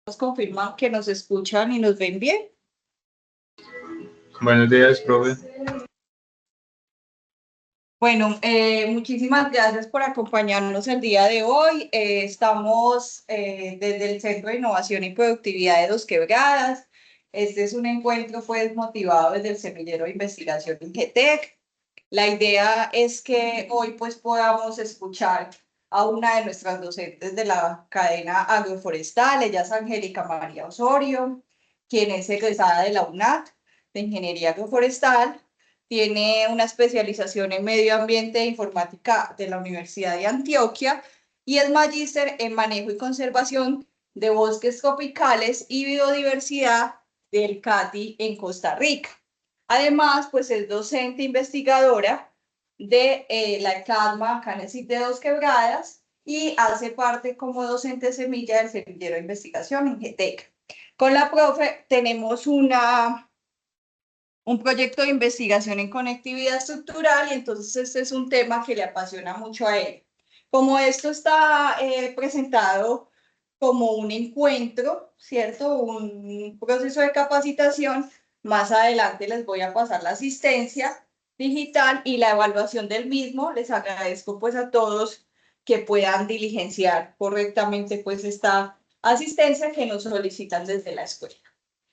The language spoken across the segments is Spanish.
Nos confirman que nos escuchan y nos ven bien. Buenos días, profe. Bueno, muchísimas gracias por acompañarnos el día de hoy. Estamos desde el Centro de Innovación y Productividad de Dos Quebradas. Este es un encuentro pues motivado desde el Semillero de Investigación INGETEC. La idea es que hoy pues podamos escuchar a una de nuestras docentes de la cadena agroforestal. Ella es Angélica María Osorio, quien es egresada de la UNAT de Ingeniería Agroforestal. Tiene una especialización en medio ambiente e informática de la Universidad de Antioquia y es magíster en manejo y conservación de bosques tropicales y biodiversidad del CATI en Costa Rica. Además, pues es docente investigadora de la CADMA, acá en el sitio de Dos Quebradas, y hace parte como docente semilla del Semillero de Investigación en GETEC. Con la profe tenemos un proyecto de investigación en conectividad estructural y entonces este es un tema que le apasiona mucho a él. Como esto está presentado como un encuentro, ¿cierto? Un proceso de capacitación, más adelante les voy a pasar la asistencia digital y la evaluación del mismo. Les agradezco pues a todos que puedan diligenciar correctamente pues esta asistencia que nos solicitan desde la escuela.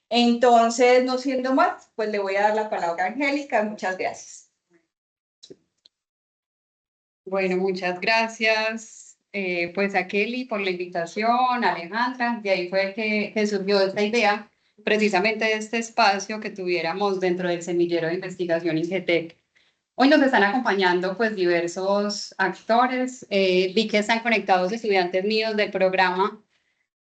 Entonces, no siendo más, pues le voy a dar la palabra a Angélica. Muchas gracias. Bueno, muchas gracias pues a Kelly por la invitación, a Alejandra. De ahí fue que surgió esta idea, precisamente de este espacio que tuviéramos dentro del Semillero de Investigación INGETEC. Hoy nos están acompañando pues diversos actores. Vi que están conectados estudiantes míos del programa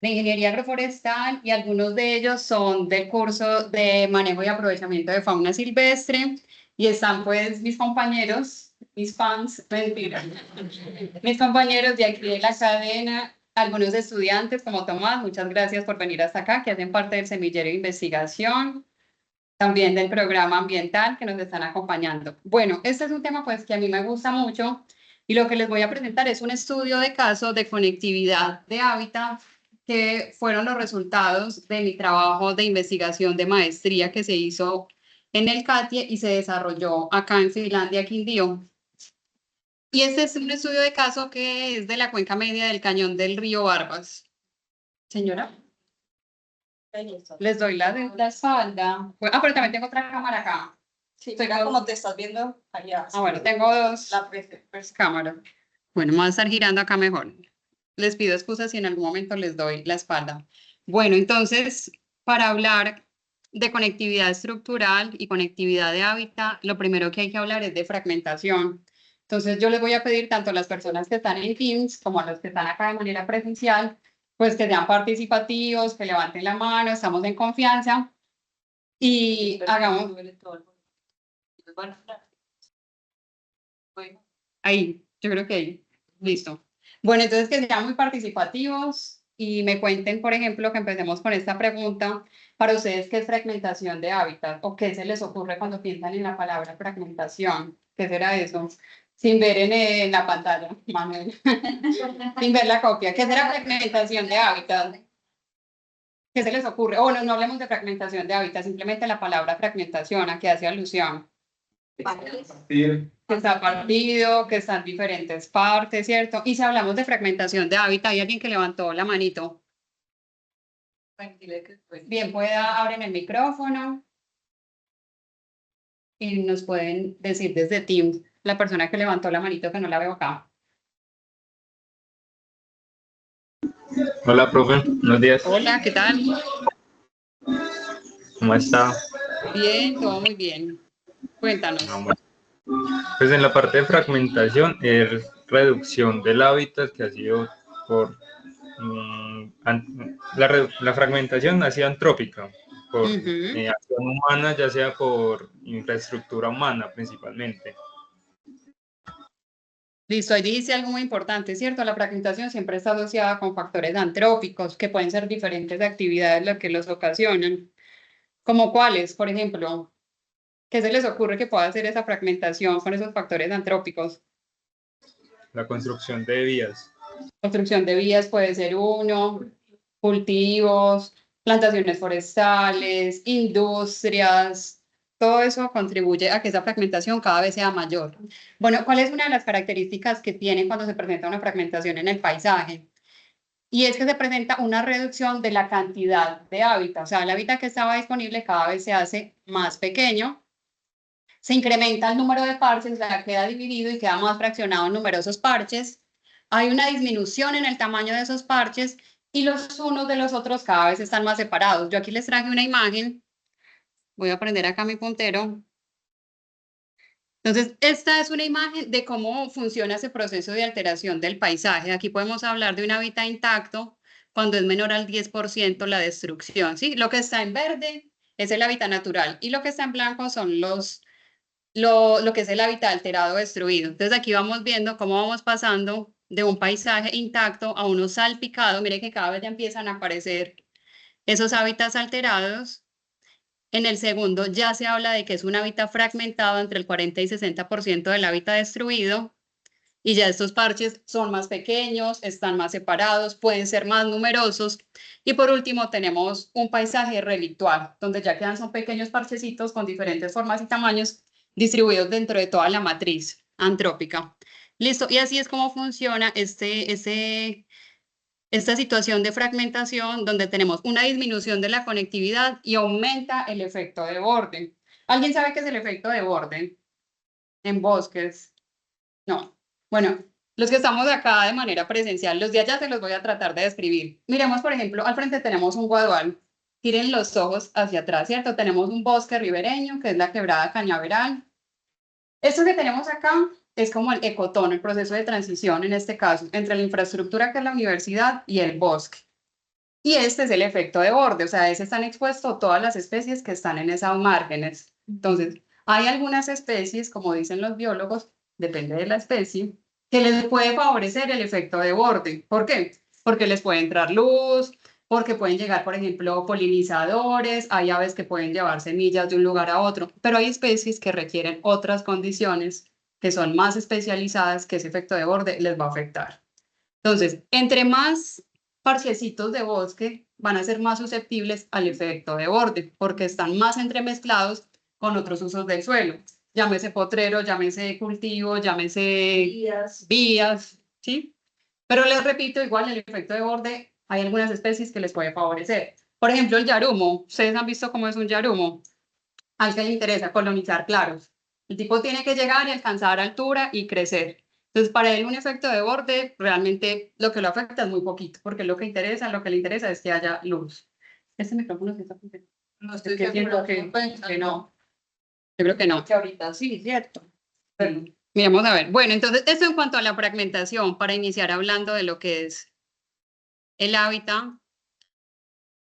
de Ingeniería Agroforestal y algunos de ellos son del curso de Manejo y Aprovechamiento de Fauna Silvestre y están pues mis compañeros, mis fans, mentira, mis compañeros de aquí de la cadena, algunos estudiantes como Tomás, muchas gracias por venir hasta acá, que hacen parte del Semillero de Investigación, también del programa ambiental que nos están acompañando. Bueno, este es un tema pues que a mí me gusta mucho y lo que les voy a presentar es un estudio de caso de conectividad de hábitat que fueron los resultados de mi trabajo de investigación de maestría que se hizo en el CATIE y se desarrolló acá en Finlandia, Quindío. Y este es un estudio de caso que es de la cuenca media del cañón del río Barbas. Señora, les doy la espalda. Pero también tengo otra cámara acá. Sí, mira como te estás viendo allá. Bueno, tengo dos cámaras. Bueno, me voy a estar girando acá mejor. Les pido excusas si en algún momento les doy la espalda. Bueno, entonces, para hablar de conectividad estructural y conectividad de hábitat, lo primero que hay que hablar es de fragmentación. Entonces, yo les voy a pedir tanto a las personas que están en Teams como a los que están acá de manera presencial, pues que sean participativos, que levanten la mano, estamos en confianza y hagamos... Ahí, yo creo que ahí, listo. Bueno, entonces que sean muy participativos y me cuenten, por ejemplo, que empecemos con esta pregunta. Para ustedes, ¿qué es fragmentación de hábitat? ¿O qué se les ocurre cuando piensan en la palabra fragmentación? ¿Qué será eso? Sin ver en la pantalla, Manuel. Sin ver la copia. ¿Qué será fragmentación de hábitat? ¿Qué se les ocurre? O no hablemos de fragmentación de hábitat, simplemente la palabra fragmentación, ¿a qué hace alusión? Que está partido, que están diferentes partes, ¿cierto? Y si hablamos de fragmentación de hábitat, ¿hay alguien que levantó la manito? Bien, abren el micrófono y nos pueden decir desde Teams la persona que levantó la manito que no la veo acá. Hola, profe. Buenos días. Hola, ¿qué tal? ¿Cómo está? Bien, todo muy bien. Cuéntanos. Pues en la parte de fragmentación es reducción del hábitat que ha sido por la fragmentación ha sido antrópica por acción humana, ya sea por infraestructura humana principalmente. Listo, ahí dice algo muy importante, ¿cierto? La fragmentación siempre está asociada con factores antrópicos, que pueden ser diferentes actividades las que los ocasionan. ¿Como cuáles, por ejemplo? ¿Qué se les ocurre que pueda hacer esa fragmentación con esos factores antrópicos? La construcción de vías. Construcción de vías puede ser uno cultivos, plantaciones forestales, industrias, todo eso contribuye a que esa fragmentación cada vez sea mayor. Bueno, ¿cuál es una de las características que tiene cuando se presenta una fragmentación en el paisaje? Y es que se presenta una reducción de la cantidad de hábitat, o sea, el hábitat que estaba disponible cada vez se hace más pequeño, se incrementa el número de parches, o sea, queda dividido y queda más fraccionado en numerosos parches, hay una disminución en el tamaño de esos parches y los unos de los otros cada vez están más separados. Yo aquí les traje una imagen, voy a prender acá mi puntero. Entonces, esta es una imagen de cómo funciona ese proceso de alteración del paisaje. Aquí podemos hablar de un hábitat intacto cuando es menor al 10% la destrucción, ¿sí? Lo que está en verde es el hábitat natural y lo que está en blanco son lo que es el hábitat alterado o destruido. Entonces, aquí vamos viendo cómo vamos pasando de un paisaje intacto a uno salpicado. Mire que cada vez ya empiezan a aparecer esos hábitats alterados. En el segundo ya se habla de que es un hábitat fragmentado entre el 40 y 60% del hábitat destruido y ya estos parches son más pequeños, están más separados, pueden ser más numerosos. Y por último tenemos un paisaje relictual, donde ya quedan son pequeños parchecitos con diferentes formas y tamaños distribuidos dentro de toda la matriz antrópica. Listo, y así es como funciona esta situación de fragmentación donde tenemos una disminución de la conectividad y aumenta el efecto de borde. ¿Alguien sabe qué es el efecto de borde en bosques? No. Bueno, los que estamos acá de manera presencial, los de allá se los voy a tratar de describir. Miremos, por ejemplo, al frente tenemos un guadual. Tiren los ojos hacia atrás, ¿cierto? Tenemos un bosque ribereño, que es la quebrada Cañaveral. Esto que tenemos acá es como el ecotono, el proceso de transición, en este caso, entre la infraestructura que es la universidad y el bosque. Y este es el efecto de borde, o sea, a ese están expuestos todas las especies que están en esas márgenes. Entonces, hay algunas especies, como dicen los biólogos, depende de la especie, que les puede favorecer el efecto de borde. ¿Por qué? Porque les puede entrar luz, porque pueden llegar, por ejemplo, polinizadores, hay aves que pueden llevar semillas de un lugar a otro, pero hay especies que requieren otras condiciones que son más especializadas que ese efecto de borde les va a afectar. Entonces, entre más parchecitos de bosque van a ser más susceptibles al efecto de borde, porque están más entremezclados con otros usos del suelo. Llámese potrero, llámese cultivo, llámese vías, ¿sí? Pero les repito, igual el efecto de borde, hay algunas especies que les puede favorecer. Por ejemplo, el yarumo. ¿Ustedes han visto cómo es un yarumo? Al que le interesa colonizar claros. El tipo tiene que llegar y alcanzar altura y crecer. Entonces, para él un efecto de borde realmente lo que lo afecta es muy poquito, porque lo que le interesa es que haya luz. Este micrófono sí está funcionando. No estoy Es que siento que no. Yo creo que no. Que ahorita sí, ¿cierto? Sí. Miramos a ver. Bueno, entonces, esto en cuanto a la fragmentación, para iniciar hablando de lo que es el hábitat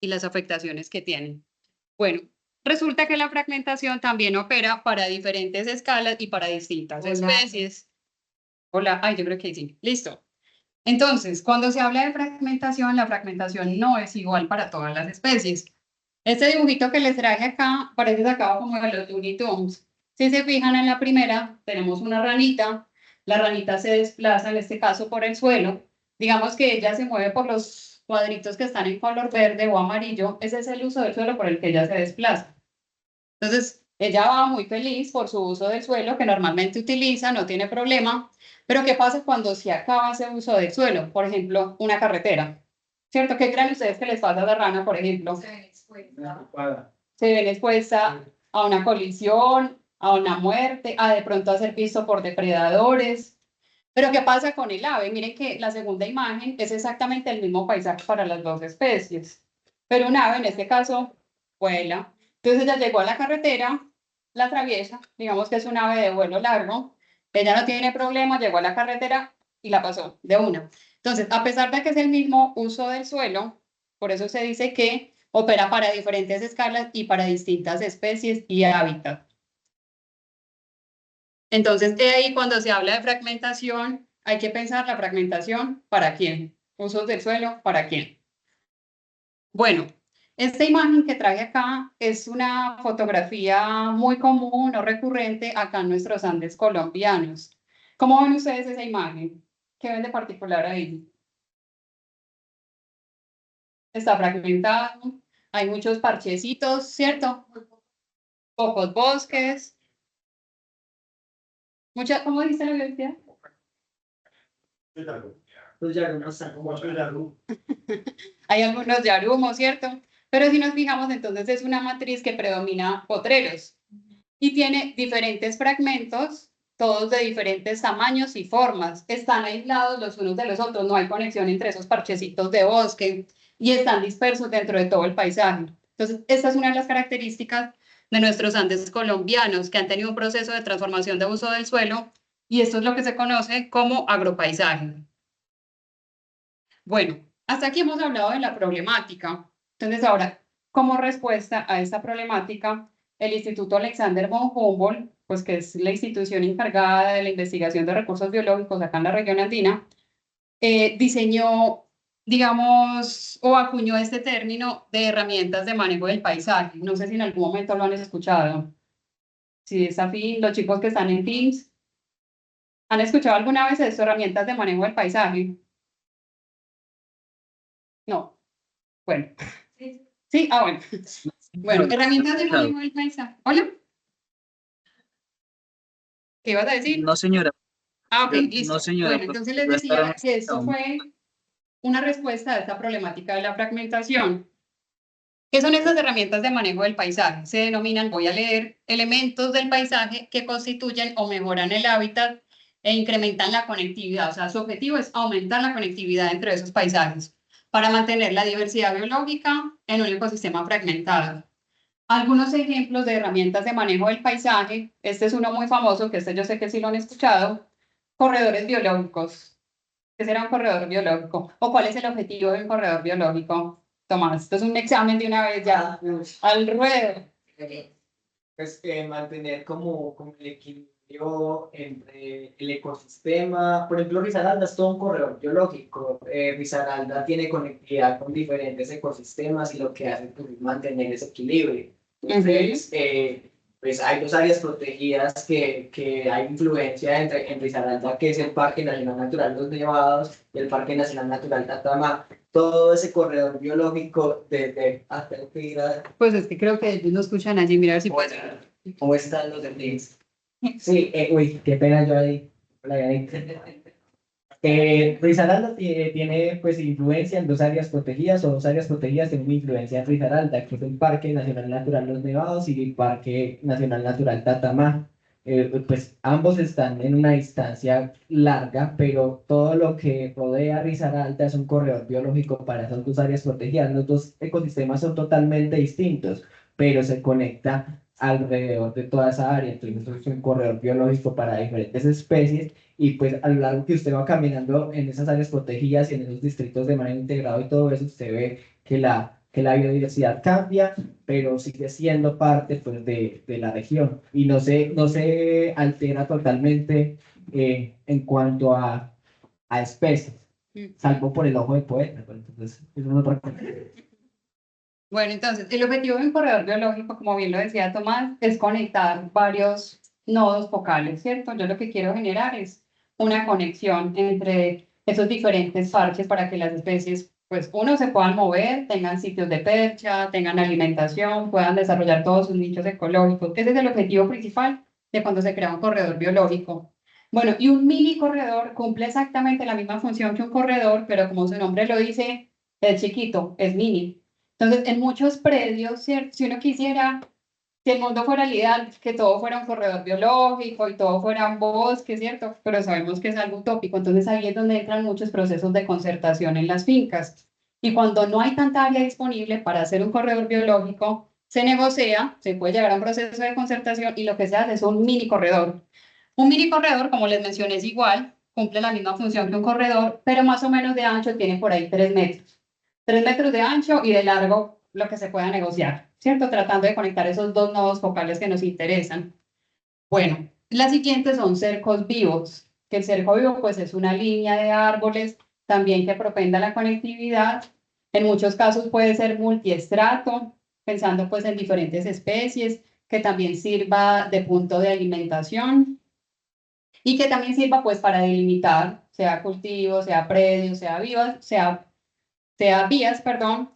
y las afectaciones que tienen. Bueno, resulta que la fragmentación también opera para diferentes escalas y para distintas especies. Hola, ay, yo creo que sí. Listo. Entonces, cuando se habla de fragmentación, la fragmentación no es igual para todas las especies. Este dibujito que les traje acá parece sacado como de los Looney Tunes. Si se fijan en la primera, tenemos una ranita. La ranita se desplaza, en este caso, por el suelo. Digamos que ella se mueve por los cuadritos que están en color verde o amarillo. Ese es el uso del suelo por el que ella se desplaza. Entonces, ella va muy feliz por su uso del suelo, que normalmente utiliza, no tiene problema. Pero, ¿qué pasa cuando se acaba ese uso del suelo? Por ejemplo, una carretera. ¿Cierto? ¿Qué creen ustedes que les pasa a la rana, por ejemplo? Se ven expuesta a una colisión, a una muerte, a de pronto a ser visto por depredadores. Pero ¿qué pasa con el ave? Miren que la segunda imagen es exactamente el mismo paisaje para las dos especies. Pero un ave, en este caso, vuela. Entonces ella llegó a la carretera, la atraviesa, digamos que es un ave de vuelo largo, ella no tiene problema, llegó a la carretera y la pasó de una. Entonces, a pesar de que es el mismo uso del suelo, por eso se dice que opera para diferentes escalas y para distintas especies y hábitats. Entonces, de ahí cuando se habla de fragmentación, hay que pensar la fragmentación para quién, usos del suelo para quién. Bueno, esta imagen que traje acá es una fotografía muy común o recurrente acá en nuestros Andes colombianos. ¿Cómo ven ustedes esa imagen? ¿Qué ven de particular ahí? está fragmentado, hay muchos parchecitos, ¿cierto? Pocos bosques, ¿cómo dice la biodiversidad? Los yarumos están como yarum. Hay algunos yarumos, ¿cierto? Pero si nos fijamos, entonces es una matriz que predomina potreros y tiene diferentes fragmentos, todos de diferentes tamaños y formas. Están aislados los unos de los otros, no hay conexión entre esos parchecitos de bosque y están dispersos dentro de todo el paisaje. Entonces, esta es una de las características de nuestros Andes colombianos, que han tenido un proceso de transformación de uso del suelo, y esto es lo que se conoce como agropaisaje. Bueno, hasta aquí hemos hablado de la problemática. Entonces, ahora, como respuesta a esta problemática, el Instituto Alexander von Humboldt, pues que es la institución encargada de la investigación de recursos biológicos acá en la región andina, diseñó, digamos, o acuñó este término de herramientas de manejo del paisaje. No sé si en algún momento lo han escuchado. Si es afín, los chicos que están en Teams, ¿han escuchado alguna vez esto, herramientas de manejo del paisaje? No. Bueno. Sí, bueno. Bueno, herramientas de manejo del paisaje. ¿Hola? ¿Qué ibas a decir? No, señora. Ok, listo. No, señora. Bueno, entonces les decía que esto fue una respuesta a esta problemática de la fragmentación. ¿Qué son estas herramientas de manejo del paisaje? Se denominan, voy a leer, elementos del paisaje que constituyen o mejoran el hábitat e incrementan la conectividad. O sea, su objetivo es aumentar la conectividad entre esos paisajes para mantener la diversidad biológica en un ecosistema fragmentado. Algunos ejemplos de herramientas de manejo del paisaje, este es uno muy famoso, que este yo sé que sí lo han escuchado, corredores biológicos. ¿Qué será un corredor biológico? ¿O cuál es el objetivo de un corredor biológico? Tomás, esto es un examen de una vez ya, al ruedo. Pues mantener como el equilibrio entre el ecosistema. Por ejemplo, Risaralda es todo un corredor biológico. Risaralda tiene conectividad con diferentes ecosistemas y lo que hace pues, es mantener ese equilibrio. Entonces, pues hay dos áreas protegidas que hay influencia en Risaralda, que es el Parque Nacional Natural Los Nevados y el Parque Nacional Natural Tatamá. Todo ese corredor biológico desde hasta el Pira. Pues es que creo que ellos no escuchan allí, mira a ver si pueden. ¿Cómo están los demás? Sí, uy, qué pena yo ahí. Risaralda tiene pues influencia en dos áreas protegidas o dos áreas protegidas tienen influencia en Risaralda, que es el Parque Nacional Natural Los Nevados y el Parque Nacional Natural Tatamá. Pues ambos están en una distancia larga, pero todo lo que rodea Risaralda es un corredor biológico para esas dos áreas protegidas. Los dos ecosistemas son totalmente distintos, pero se conecta alrededor de toda esa área. Entonces es un corredor biológico para diferentes especies y pues a lo largo que usted va caminando en esas áreas protegidas y en esos distritos de manejo integrado y todo eso, usted ve que la biodiversidad cambia, pero sigue siendo parte pues, de la región y no se altera totalmente en cuanto a especies, salvo por el ojo del poeta. Pues, entonces, eso es otra cosa. Bueno, entonces, el objetivo de un corredor biológico, como bien lo decía Tomás, es conectar varios nodos focales, ¿cierto? Yo lo que quiero generar es una conexión entre esos diferentes parches para que las especies, pues, uno, se puedan mover, tengan sitios de percha, tengan alimentación, puedan desarrollar todos sus nichos ecológicos. Ese es el objetivo principal de cuando se crea un corredor biológico. Bueno, y un mini corredor cumple exactamente la misma función que un corredor, pero como su nombre lo dice, es chiquito, es mini. Entonces, en muchos predios, ¿cierto? Si uno quisiera que el mundo fuera el ideal, que todo fuera un corredor biológico y todo fuera un bosque, ¿cierto? Pero sabemos que es algo utópico, entonces ahí es donde entran muchos procesos de concertación en las fincas. Y cuando no hay tanta área disponible para hacer un corredor biológico, se negocia, se puede llegar a un proceso de concertación y lo que se hace es un mini corredor. Un mini corredor, como les mencioné, es igual, cumple la misma función que un corredor, pero más o menos de ancho tiene por ahí 3 metros. 3 metros de ancho y de largo lo que se pueda negociar, ¿cierto? Tratando de conectar esos dos nodos focales que nos interesan. Bueno, las siguientes son cercos vivos, que el cerco vivo pues es una línea de árboles también que propenda la conectividad. En muchos casos puede ser multiestrato, pensando pues en diferentes especies, que también sirva de punto de alimentación y que también sirva pues para delimitar, sea cultivo, sea predio, sea vías, perdón,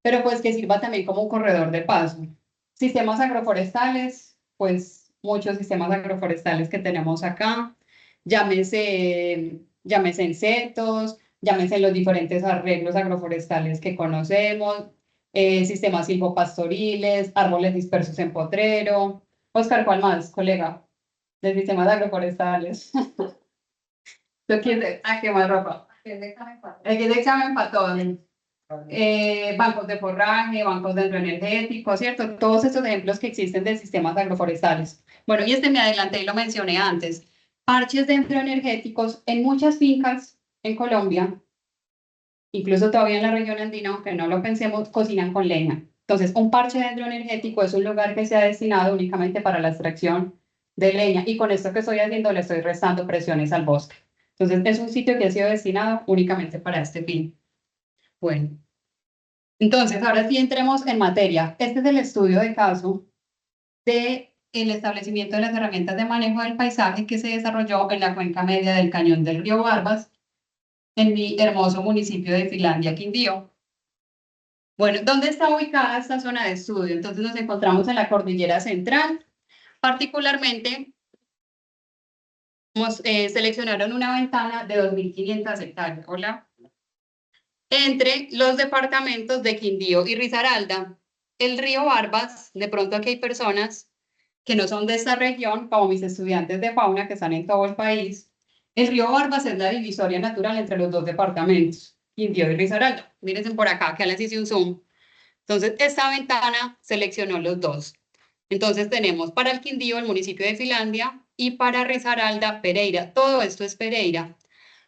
pero pues que sirva también como un corredor de paso. Sistemas agroforestales, pues muchos sistemas agroforestales que tenemos acá, llámese insectos, llámese los diferentes arreglos agroforestales que conocemos, sistemas silvopastoriles, árboles dispersos en potrero. Oscar, ¿cuál más, colega? De sistemas agroforestales. ¿Tú quieres? Ah, qué más ropa. Aquí es de examen para todo. Bancos de forraje, bancos de energético, ¿cierto? Todos estos ejemplos que existen de sistemas agroforestales. Bueno, y este me adelanté y lo mencioné antes. Parches dendroenergéticos en muchas fincas en Colombia, incluso todavía en la región andina, aunque no lo pensemos, cocinan con leña. Entonces, un parche dendroenergético es un lugar que se ha destinado únicamente para la extracción de leña, y con esto que estoy haciendo le estoy restando presiones al bosque. Entonces, es un sitio que ha sido destinado únicamente para este fin. Bueno, entonces, ahora sí entremos en materia. Este es el estudio de caso del establecimiento de las herramientas de manejo del paisaje que se desarrolló en la cuenca media del cañón del río Barbas, en mi hermoso municipio de Finlandia, Quindío. Bueno, ¿dónde está ubicada esta zona de estudio? Entonces nos encontramos en la cordillera central. Particularmente, seleccionaron una ventana de 2.500 hectáreas. Hola. Entre los departamentos de Quindío y Risaralda. El río Barbas, de pronto aquí hay personas que no son de esta región, como mis estudiantes de fauna que están en todo el país. El río Barbas es la divisoria natural entre los dos departamentos, Quindío y Risaralda. Mírense por acá, que les hice un zoom. Entonces, esta ventana seleccionó los dos. Entonces, tenemos para el Quindío el municipio de Finlandia y para Risaralda, Pereira. Todo esto es Pereira.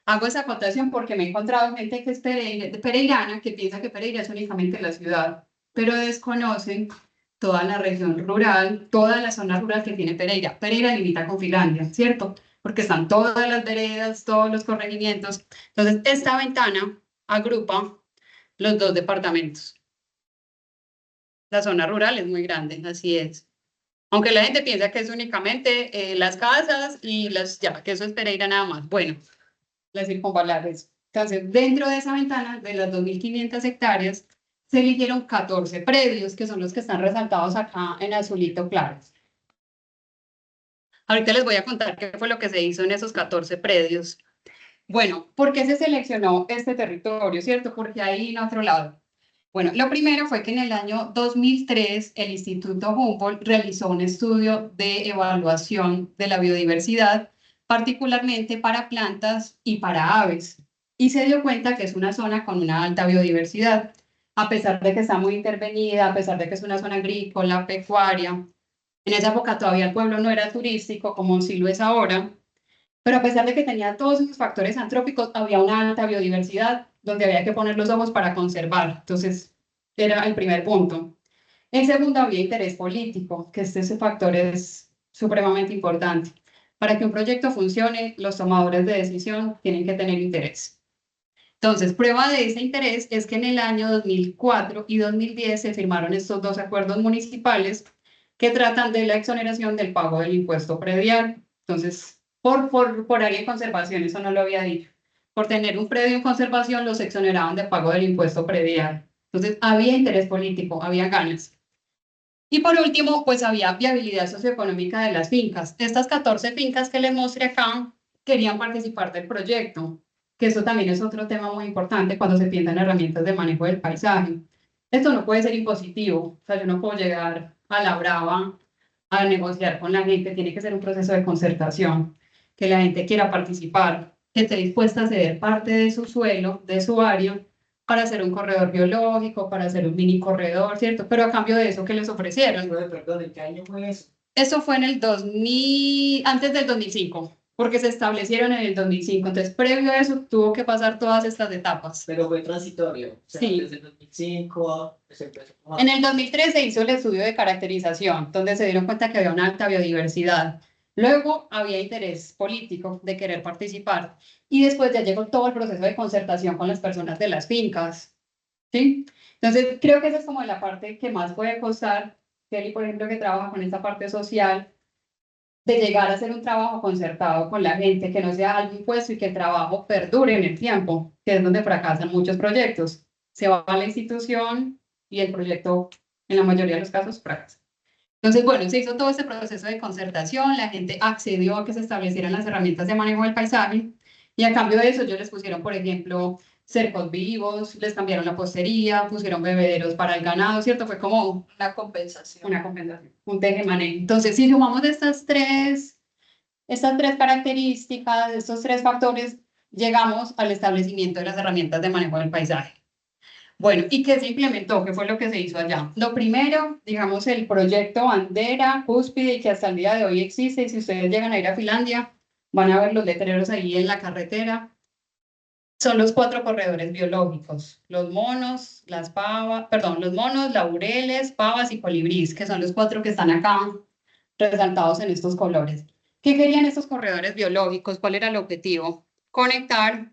Hago esa acotación porque me he encontrado gente que es pereirana, que piensa que Pereira es únicamente la ciudad, pero desconocen toda la región rural, toda la zona rural que tiene Pereira. Pereira limita con Finlandia, ¿cierto? Porque están todas las veredas, todos los corregimientos. Entonces, esta ventana agrupa los dos departamentos. La zona rural es muy grande, así es. Aunque la gente piensa que es únicamente las casas y que eso es Pereira nada más. Bueno, las circunvalares. Entonces, dentro de esa ventana, de las 2.500 hectáreas, se eligieron 14 predios, que son los que están resaltados acá en azulito claro. Ahorita les voy a contar qué fue lo que se hizo en esos 14 predios. Bueno, ¿por qué se seleccionó este territorio, cierto? Porque ahí en otro lado. Bueno, lo primero fue que en el año 2003 el Instituto Humboldt realizó un estudio de evaluación de la biodiversidad, particularmente para plantas y para aves, y se dio cuenta que es una zona con una alta biodiversidad, a pesar de que está muy intervenida, a pesar de que es una zona agrícola, pecuaria. En esa época todavía el pueblo no era turístico como sí lo es ahora, pero a pesar de que tenía todos esos factores antrópicos, había una alta biodiversidad donde había que poner los ojos para conservar. Entonces, era el primer punto. En segundo, había interés político, que ese factor es supremamente importante. Para que un proyecto funcione, los tomadores de decisión tienen que tener interés. Entonces, prueba de ese interés es que en el año 2004 y 2010 se firmaron estos dos acuerdos municipales que tratan de la exoneración del pago del impuesto predial. Entonces, por área de conservación, eso no lo había dicho. Por tener un predio en conservación, los exoneraban de pago del impuesto predial. Entonces, había interés político, había ganas. Y por último, pues había viabilidad socioeconómica de las fincas. Estas 14 fincas que les mostré acá querían participar del proyecto, que eso también es otro tema muy importante cuando se piensan herramientas de manejo del paisaje. Esto no puede ser impositivo, o sea, yo no puedo llegar a la brava a negociar con la gente, tiene que ser un proceso de concertación, que la gente quiera participar, que esté dispuesta a ceder parte de su suelo, de su área, para hacer un corredor biológico, para hacer un mini corredor, ¿cierto? Pero a cambio de eso, ¿qué les ofrecieron? Perdón, ¿en qué año fue eso? Eso fue en el 2000, antes del 2005, porque se establecieron en el 2005. Entonces, previo a eso, tuvo que pasar todas estas etapas. Pero fue transitorio. O sea, Sí. desde el 2005 se empezó En el 2003 se hizo el estudio de caracterización, donde se dieron cuenta que había una alta biodiversidad. Luego había interés político de querer participar. Y después ya llegó todo el proceso de concertación con las personas de las fincas. ¿Sí? Entonces, creo que esa es como la parte que más puede costar. Kelly, por ejemplo, que trabaja con esta parte social, de llegar a hacer un trabajo concertado con la gente, que no sea algo impuesto y que el trabajo perdure en el tiempo, que es donde fracasan muchos proyectos. Se va a la institución, y el proyecto, en la mayoría de los casos, fracasa. Entonces, bueno, se hizo todo este proceso de concertación, la gente accedió a que se establecieran las herramientas de manejo del paisaje, y a cambio de eso ellos les pusieron, por ejemplo, cercos vivos, les cambiaron la postería, pusieron bebederos para el ganado, ¿cierto? Fue como Una compensación. un tejemaneje. Entonces, si sumamos estas tres características, estos tres factores, llegamos al establecimiento de las herramientas de manejo del paisaje. Bueno, ¿y qué se implementó? ¿Qué fue lo que se hizo allá? Lo primero, digamos, el proyecto bandera, cúspide, y que hasta el día de hoy existe, y si ustedes llegan a ir a Finlandia, van a ver los letreros ahí en la carretera. Son los 4 corredores biológicos, los monos, los monos, laureles, pavas y colibríes, que son los 4 que están acá resaltados en estos colores. ¿Qué querían estos corredores biológicos? ¿Cuál era el objetivo? Conectar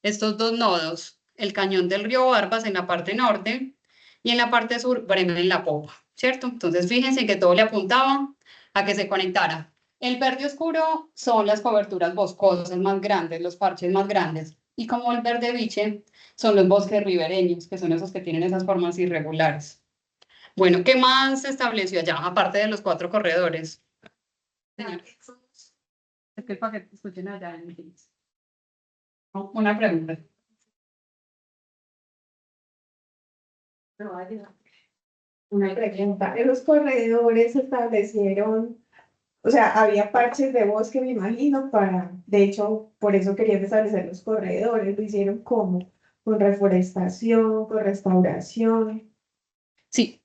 estos 2 nodos, el cañón del río Barbas en la parte norte y en la parte sur, Bremen en la popa, ¿cierto? Entonces, fíjense que todo le apuntaba a que se conectara. El verde oscuro son las coberturas boscosas más grandes, los parches más grandes. Y como el verde biche, son los bosques ribereños, que son esos que tienen esas formas irregulares. Bueno, ¿qué más se estableció allá, aparte de los 4 corredores? Señor. Es que para que escuchen allá en el... Una pregunta. Una pregunta. En los corredores se establecieron, o sea, había parches de bosque, me imagino, de hecho, por eso querían establecer los corredores. Lo hicieron como con reforestación, con restauración. Sí,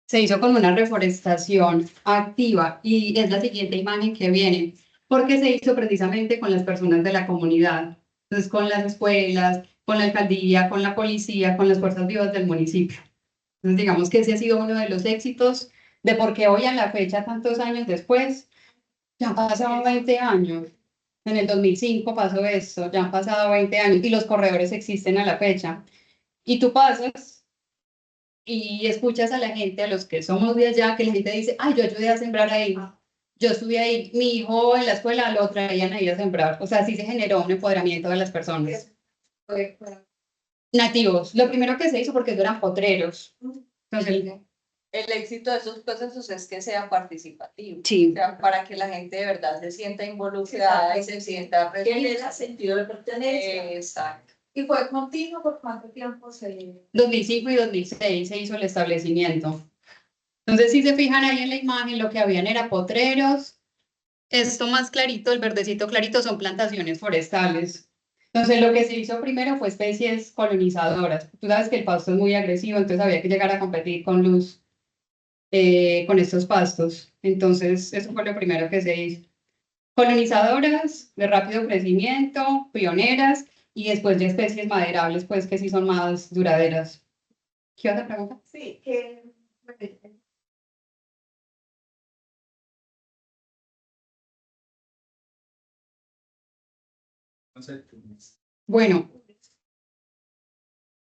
se hizo con una reforestación activa y es la siguiente imagen que viene, porque se hizo precisamente con las personas de la comunidad, entonces con las escuelas, con la alcaldía, con la policía, con las fuerzas vivas del municipio. Entonces digamos que ese ha sido uno de los éxitos de por qué hoy a la fecha, tantos años después, ya han pasado 20 años. En el 2005 pasó esto, ya han pasado 20 años y los corredores existen a la fecha. Y tú pasas y escuchas a la gente, a los que somos de allá, que la gente dice, ay, yo ayudé a sembrar ahí, yo estuve ahí, mi hijo en la escuela lo traían ahí a sembrar. O sea, sí se generó un empoderamiento de las personas. Nativos, lo primero que se hizo porque eran potreros. Entonces, El éxito de esos procesos es que sea participativo, sí. o sea, para que la gente de verdad se sienta involucrada y se sienta Genera sentido de pertenencia. Exacto. ¿Y fue continuo? ¿Por cuánto tiempo se...? 2005 y 2006 se hizo el establecimiento. Entonces, si se fijan ahí en la imagen, lo que habían era potreros. Esto más clarito, el verdecito clarito, son plantaciones forestales. Entonces, lo que se hizo primero fue especies colonizadoras. Tú sabes que el pasto es muy agresivo, entonces había que llegar a competir con luz, con estos pastos. Entonces, eso fue lo primero que se hizo. Colonizadoras de rápido crecimiento, pioneras, y después de especies maderables, pues que sí son más duraderas. ¿Qué vas a preguntar? Sí, que...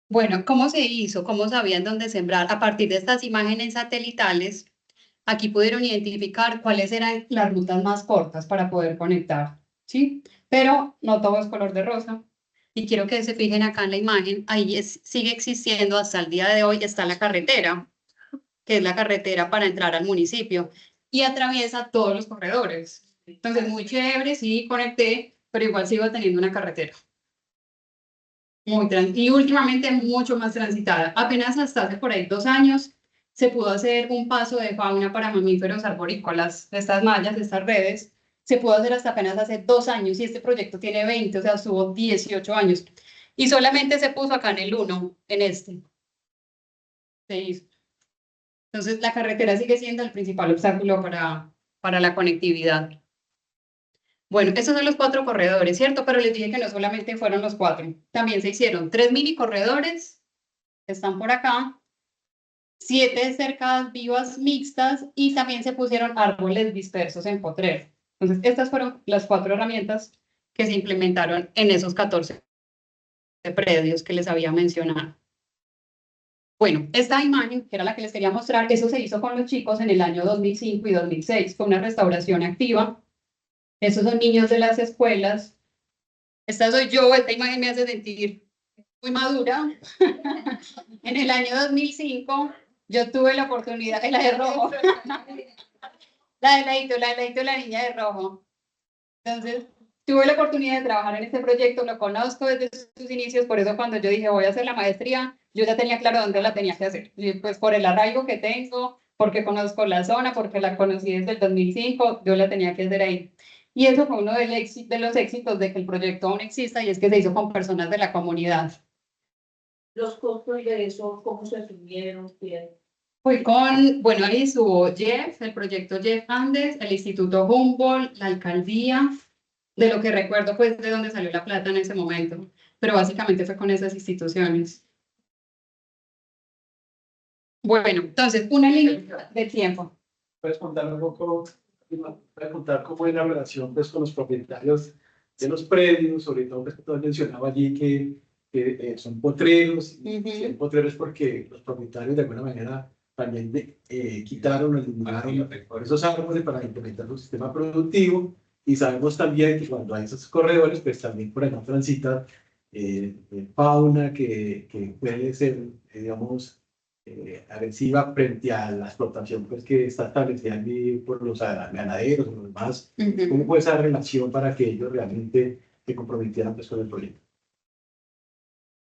Bueno, ¿cómo se hizo? ¿Cómo sabían dónde sembrar? A partir de estas imágenes satelitales, aquí pudieron identificar cuáles eran las rutas más cortas para poder conectar, ¿sí? Pero no todo es color de rosa. Y quiero que se fijen acá en la imagen, ahí sigue existiendo hasta el día de hoy, está la carretera, que es la carretera para entrar al municipio, y atraviesa todos los corredores. Entonces, muy chévere, sí, conecté, pero igual sigo teniendo una carretera. Y últimamente mucho más transitada. Apenas hasta hace por ahí 2 años se pudo hacer un paso de fauna para mamíferos arborícolas, estas mallas, estas redes, se pudo hacer hasta apenas hace 2 años y este proyecto tiene 20, o sea, estuvo 18 años. Y solamente se puso acá en el 1, en este. Se hizo. Entonces, la carretera sigue siendo el principal obstáculo para la conectividad. Bueno, estos son los 4 corredores, ¿cierto? Pero les dije que no solamente fueron los 4. También se hicieron 3 mini corredores, que están por acá, 7 cercas vivas mixtas y también se pusieron árboles dispersos en potrero. Entonces, estas fueron las 4 herramientas que se implementaron en esos 14 predios que les había mencionado. Bueno, esta imagen, que era la que les quería mostrar, eso se hizo con los chicos en el año 2005 y 2006, fue una restauración activa. Esos son niños de las escuelas. Esta soy yo, esta imagen me hace sentir muy madura. En el año 2005 yo tuve la oportunidad, la de rojo, la niña de rojo. Entonces, tuve la oportunidad de trabajar en este proyecto, lo conozco desde sus inicios, por eso cuando yo dije voy a hacer la maestría, yo ya tenía claro dónde la tenía que hacer. Y pues por el arraigo que tengo, porque conozco la zona, porque la conocí desde el 2005, yo la tenía que hacer ahí. Y eso fue uno de los éxitos de que el proyecto aún exista, y es que se hizo con personas de la comunidad. Los costos de eso, ¿cómo se asumieron? Fui con, bueno, ahí estuvo Jeff, el proyecto Jeff Andes, el Instituto Humboldt, la alcaldía, de lo que recuerdo pues de dónde salió la plata en ese momento, pero básicamente fue con esas instituciones. Bueno, entonces, una línea de tiempo. ¿Puedes contar un poco, puedes contar cómo es la relación pues, con los propietarios de los predios, sobre todo pues, que tú has mencionado allí que son potreros, y son potreros porque los propietarios de alguna manera también quitaron o eliminaron esos árboles para implementar su sistema productivo, y sabemos también que cuando hay esos corredores, pues también por ahí transita fauna que puede ser, digamos, agresiva frente a la explotación pues, que está establecida allí por los ganaderos o los demás. ¿Cómo fue esa relación para que ellos realmente se comprometieran pues, con el proyecto?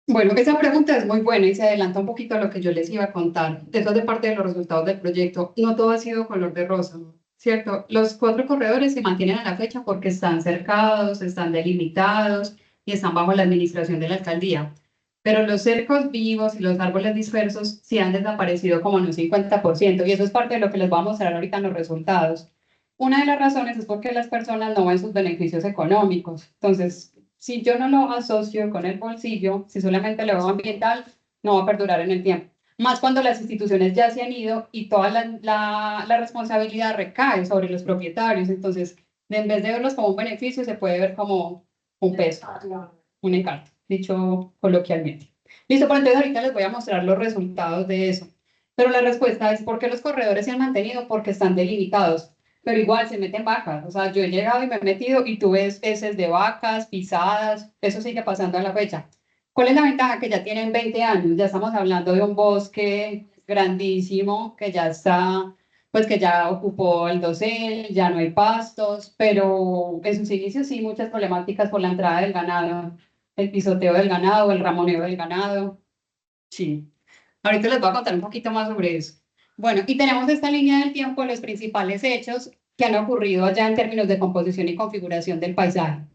Bueno, esa pregunta es muy buena y se adelanta un poquito a lo que yo les iba a contar. Eso es de parte de los resultados del proyecto. No todo ha sido color de rosa, ¿cierto? Los 4 corredores se mantienen a la fecha porque están cercados, están delimitados y están bajo la administración de la alcaldía. Pero los cercos vivos y los árboles dispersos sí han desaparecido como en un 50%, y eso es parte de lo que les voy a mostrar ahorita en los resultados. Una de las razones es porque las personas no ven sus beneficios económicos. Entonces, si yo no lo asocio con el bolsillo, si solamente lo veo ambiental, no va a perdurar en el tiempo. Más cuando las instituciones ya se han ido y toda la responsabilidad recae sobre los propietarios. Entonces, en vez de verlos como un beneficio, se puede ver como un peso, un encargo, dicho coloquialmente. Listo, pues entonces ahorita les voy a mostrar los resultados de eso. Pero la respuesta es ¿por qué los corredores se han mantenido? Porque están delimitados. Pero igual se meten vacas. O sea, yo he llegado y me he metido y tú ves heces de vacas, pisadas, eso sigue pasando a la fecha. ¿Cuál es la ventaja? Que ya tienen 20 años, ya estamos hablando de un bosque grandísimo que ya está, pues que ya ocupó el dosel, ya no hay pastos, pero en sus inicios sí muchas problemáticas por la entrada del ganado, el pisoteo del ganado, el ramoneo del ganado. Sí. Ahorita les voy a contar un poquito más sobre eso. Bueno, y tenemos esta línea del tiempo de los principales hechos que han ocurrido allá en términos de composición y configuración del paisaje.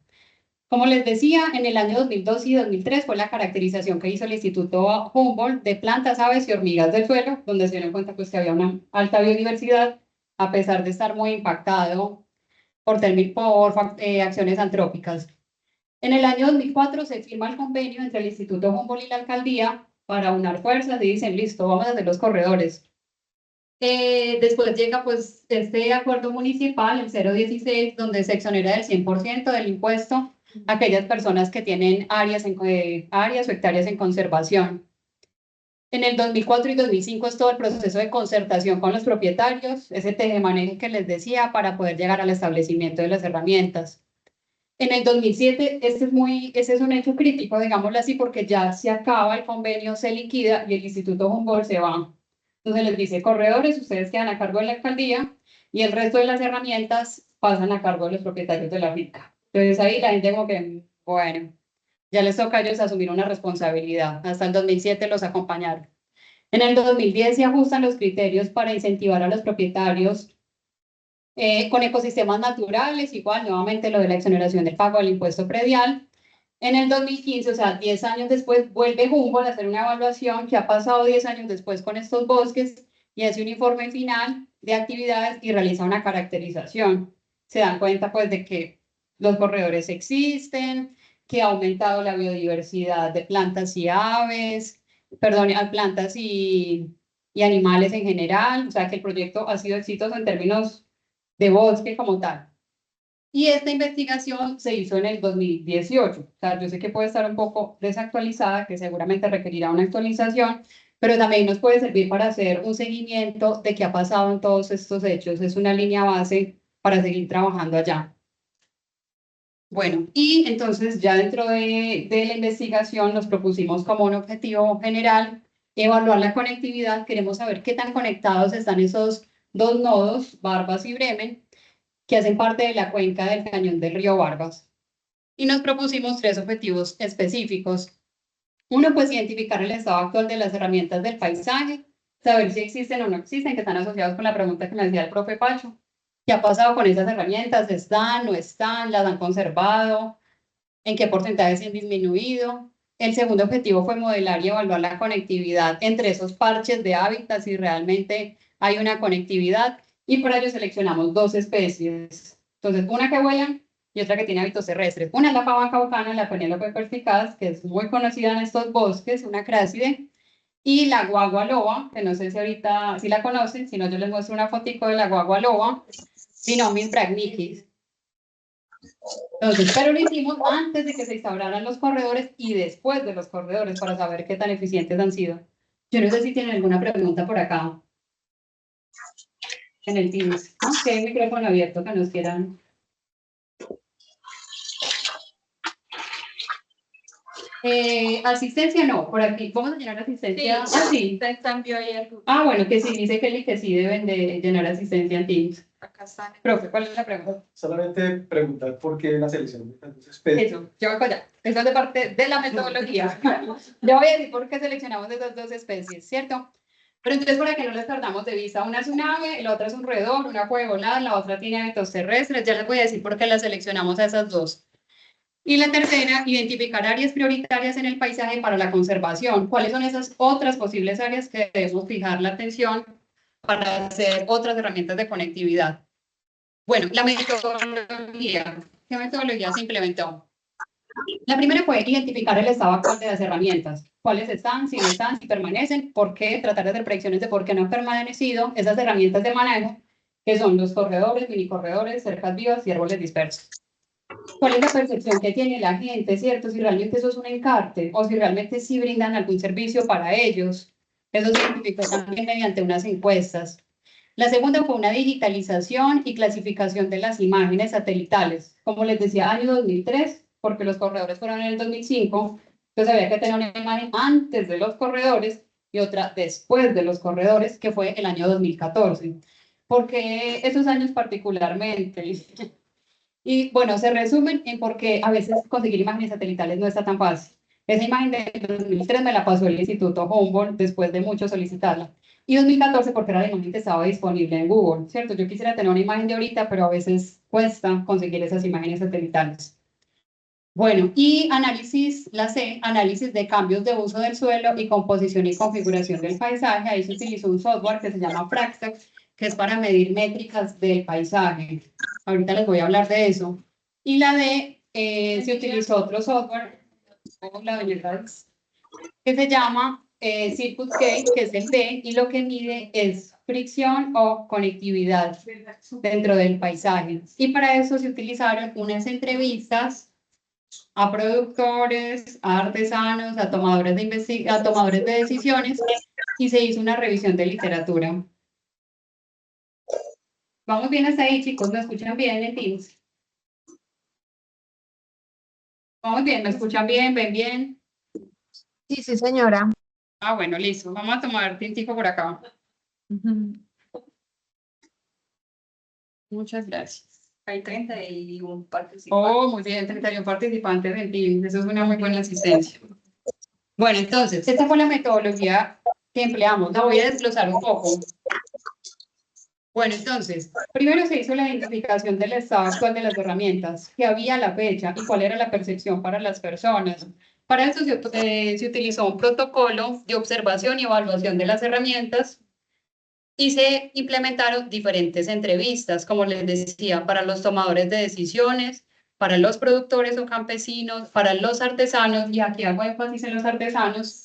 Como les decía, en el año 2002 y 2003 fue la caracterización que hizo el Instituto Humboldt de plantas, aves y hormigas del suelo, donde se dieron cuenta pues, que había una alta biodiversidad, a pesar de estar muy impactado por acciones antrópicas. En el año 2004 se firma el convenio entre el Instituto Humboldt y la alcaldía para unar fuerzas y dicen, listo, vamos a hacer los corredores. Después llega pues este acuerdo municipal, el 016, donde se exonera del 100% del impuesto a aquellas personas que tienen áreas o hectáreas en conservación. En el 2004 y 2005 es todo el proceso de concertación con los propietarios, ese tejemaneje que les decía, para poder llegar al establecimiento de las herramientas. En el 2007, ese es un hecho crítico, digámoslo así, porque ya se acaba el convenio, se liquida y el Instituto Humboldt se va. Entonces les dice, corredores, ustedes quedan a cargo de la alcaldía y el resto de las herramientas pasan a cargo de los propietarios de la finca. Entonces ahí la gente como que, bueno, ya les toca a ellos asumir una responsabilidad. Hasta el 2007 los acompañaron. En el 2010 se ajustan los criterios para incentivar a los propietarios con ecosistemas naturales, igual, nuevamente lo de la exoneración del pago del impuesto predial. En el 2015, o sea, 10 años después, vuelve Humboldt a hacer una evaluación que ha pasado 10 años después con estos bosques y hace un informe final de actividades y realiza una caracterización. Se dan cuenta, pues, de que los corredores existen, que ha aumentado la biodiversidad de plantas y aves, perdón, plantas y animales en general, o sea, que el proyecto ha sido exitoso en términos de bosque como tal. Y esta investigación se hizo en el 2018. O sea, yo sé que puede estar un poco desactualizada, que seguramente requerirá una actualización, pero también nos puede servir para hacer un seguimiento de qué ha pasado en todos estos hechos. Es una línea base para seguir trabajando allá. Bueno, y entonces ya dentro de la investigación nos propusimos como un objetivo general evaluar la conectividad. Queremos saber qué tan conectados están esos dos nodos, Barbas y Bremen, que hacen parte de la cuenca del cañón del río Barbas. Y nos propusimos 3 objetivos específicos. Uno, pues identificar el estado actual de las herramientas del paisaje, saber si existen o no existen, que están asociados con la pregunta que me hacía el profe Pacho. ¿Qué ha pasado con esas herramientas? ¿Están, no están? ¿Las han conservado? ¿En qué porcentaje se han disminuido? El segundo objetivo fue modelar y evaluar la conectividad entre esos parches de hábitat, si realmente hay una conectividad, y para ello seleccionamos 2 especies. Entonces, una que vuelan y otra que tiene hábitos terrestres. Una es la pava caucana, la Penélope perspicaz, que es muy conocida en estos bosques, una crásside, y la guagua loba, que no sé si ahorita si la conocen, si no yo les muestro una fotico de la guagua loba, Sinomys bragnicis. Entonces, pero lo hicimos antes de que se instauraran los corredores y después de los corredores para saber qué tan eficientes han sido. Yo no sé si tienen alguna pregunta por acá en el Teams. ¿No? Que hay micrófono abierto que nos quieran. Asistencia no, por aquí. ¿Vamos a llenar asistencia? Sí, te envió ayer. Bueno, que sí, dice Kelly que sí deben de llenar asistencia en Teams. Acá está. Profe, ¿cuál es la pregunta? Solamente preguntar por qué la selección de tantas especies. Eso, yo voy para allá. Eso es de parte de la metodología. Yo voy a decir por qué seleccionamos esas 2 especies, ¿cierto? Pero entonces, para que no les perdamos de vista, una es un ave, la otra es un roedor, una puede volar, la otra tiene hábitos terrestres. Ya les voy a decir por qué las seleccionamos a esas 2. Y la tercera, identificar áreas prioritarias en el paisaje para la conservación. ¿Cuáles son esas otras posibles áreas que debemos fijar la atención para hacer otras herramientas de conectividad? Bueno, la metodología. ¿Qué metodología se implementó? La primera fue identificar el estado actual de las herramientas. ¿Cuáles están, si no están, si permanecen? ¿Por qué? Tratar de hacer predicciones de por qué no han permanecido esas herramientas de manejo, que son los corredores, mini corredores, cercas vivas y árboles dispersos. ¿Cuál es la percepción que tiene la gente, cierto? Si realmente eso es un encarte o si realmente sí brindan algún servicio para ellos. Eso se identificó también mediante unas encuestas. La segunda fue una digitalización y clasificación de las imágenes satelitales. Como les decía, año 2003, porque los corredores fueron en el 2005, entonces había que tener una imagen antes de los corredores y otra después de los corredores, que fue el año 2014. ¿Por qué esos años particularmente? Y bueno, se resumen en por qué a veces conseguir imágenes satelitales no está tan fácil. Esa imagen de 2003 me la pasó el Instituto Humboldt después de mucho solicitarla. Y 2014 porque era la imagen que estaba disponible en Google, ¿cierto? Yo quisiera tener una imagen de ahorita, pero a veces cuesta conseguir esas imágenes satelitales. Bueno, y análisis, la C, análisis de cambios de uso del suelo y composición y configuración del paisaje. Ahí se utilizó un software que se llama Fractex, que es para medir métricas del paisaje. Ahorita les voy a hablar de eso. Y la D, se utilizó otro software, que se llama Circuitscape, que es el D, y lo que mide es fricción o conectividad dentro del paisaje. Y para eso se utilizaron unas entrevistas a productores, a artesanos, a tomadores a tomadores de decisiones, y se hizo una revisión de literatura. ¿Vamos bien hasta ahí, chicos? ¿Me escuchan bien en Teams? ¿Vamos bien? ¿Me escuchan bien? ¿Ven bien? Sí, sí, señora. Bueno, listo. Vamos a tomar tintico por acá. Muchas gracias. Hay 31 participantes. Muy bien, 31 participantes en Teams. Eso es una muy buena asistencia. Bueno, entonces, esta fue la metodología que empleamos. La voy a desglosar un poco. Bueno, entonces, primero se hizo la identificación del estado actual de las herramientas, que había a la fecha y cuál era la percepción para las personas. Para eso se utilizó un protocolo de observación y evaluación de las herramientas y se implementaron diferentes entrevistas, como les decía, para los tomadores de decisiones, para los productores o campesinos, para los artesanos, y aquí hago énfasis en los artesanos,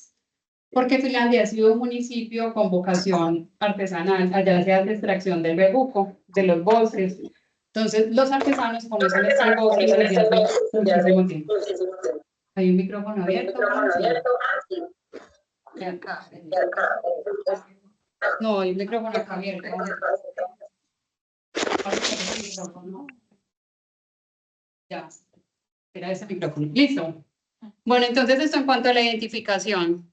porque Finlandia ha sido un municipio con vocación artesanal. Allá se hace extracción del bejuco, de los bosques. Entonces, los artesanos conocen estos bosques desde hace muchísimo tiempo. Hay un micrófono abierto. No, hay un micrófono acá abierto. Ya. Era ese micrófono. Listo. Bueno, entonces esto en cuanto a la identificación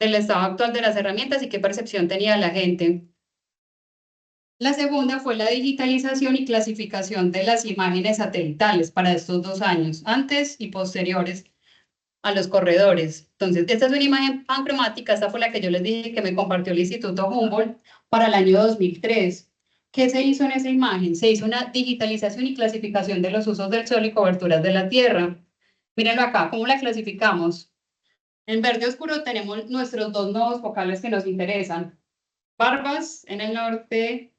del estado actual de las herramientas y qué percepción tenía la gente. La segunda fue la digitalización y clasificación de las imágenes satelitales para estos 2 años, antes y posteriores a los corredores. Entonces, esta es una imagen pancromática, esta fue la que yo les dije que me compartió el Instituto Humboldt para el año 2003. ¿Qué se hizo en esa imagen? Se hizo una digitalización y clasificación de los usos del sol y coberturas de la tierra. Mírenlo acá, ¿cómo la clasificamos? En verde oscuro tenemos nuestros 2 nodos focales que nos interesan. Barbas en el norte,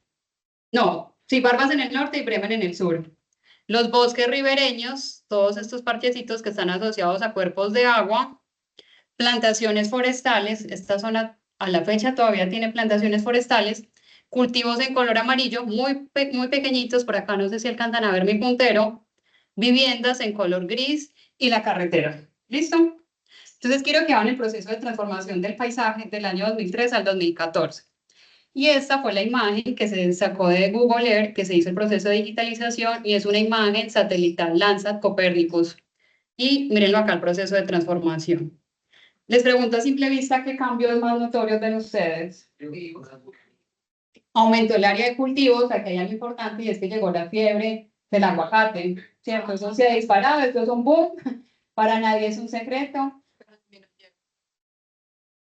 Barbas en el norte y Bremen en el sur. Los bosques ribereños, todos estos parchecitos que están asociados a cuerpos de agua, plantaciones forestales, esta zona a la fecha todavía tiene plantaciones forestales, cultivos en color amarillo, muy pequeñitos, por acá no sé si alcanzan a ver mi puntero, viviendas en color gris y la carretera. ¿Listo? Entonces quiero que hagan el proceso de transformación del paisaje del año 2003 al 2014. Y esta fue la imagen que se sacó de Google Earth, que se hizo el proceso de digitalización, y es una imagen satelital Landsat Copernicus. Y mírenlo acá, el proceso de transformación. Les pregunto a simple vista qué cambios más notorios ven ustedes. Aumentó el área de cultivos, aquí hay algo importante, y es que llegó la fiebre del aguacate, ¿cierto? Eso se ha disparado, esto es un boom, para nadie es un secreto.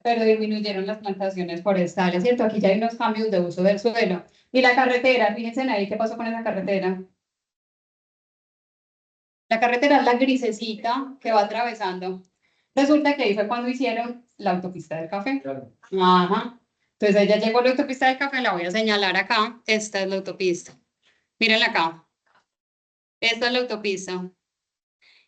Pero disminuyeron las plantaciones forestales, ¿cierto? Aquí ya hay unos cambios de uso del suelo. Y la carretera, fíjense ahí, ¿qué pasó con esa carretera? La carretera es la grisecita que va atravesando. Resulta que ahí fue cuando hicieron la autopista del café. Claro. Ajá. Entonces ya llegó la autopista del café, la voy a señalar acá. Esta es la autopista. Mírenla acá. Esta es la autopista.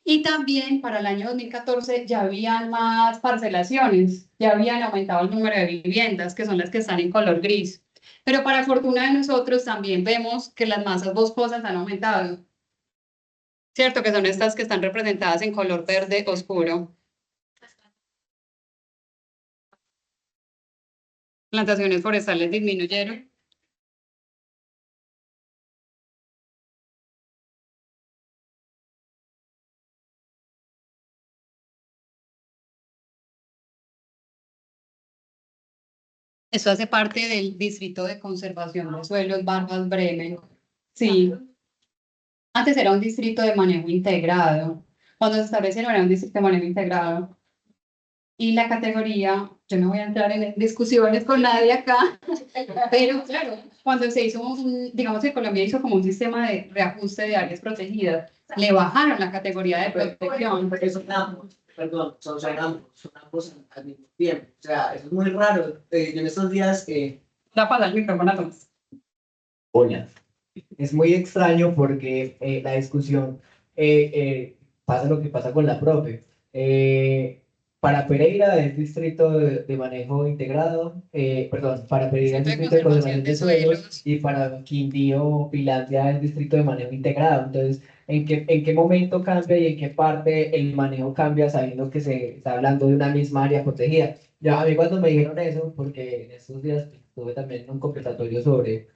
Y también para el año 2014 ya habían más parcelaciones, ya habían aumentado el número de viviendas, que son las que están en color gris. Pero para fortuna de nosotros también vemos que las masas boscosas han aumentado, ¿cierto? Que son estas que están representadas en color verde oscuro. Plantaciones forestales disminuyeron. Eso hace parte del Distrito de Conservación de Suelos Barbas Bremen. Sí. Antes era un distrito de manejo integrado. Cuando se establecieron era un distrito de manejo integrado. Y la categoría, yo no voy a entrar en discusiones con nadie acá, pero claro, cuando se hizo digamos que Colombia hizo como un sistema de reajuste de áreas protegidas, le bajaron la categoría de protección. Porque son ambos, perdón, son ambos al mismo tiempo. O sea, eso es muy raro. Yo en estos días Da para el micrófono a todos. Hola. Es muy extraño porque la discusión pasa lo que pasa con la profe. Para Pereira es distrito de manejo integrado, perdón, para Pereira es distrito de conservación de suelos y para Quindío, Pilancia es distrito de manejo integrado. Entonces, ¿en qué momento cambia y en qué parte el manejo cambia sabiendo que se está hablando de una misma área protegida? Ya a mí cuando me dijeron eso, porque en estos días tuve también un conversatorio sobre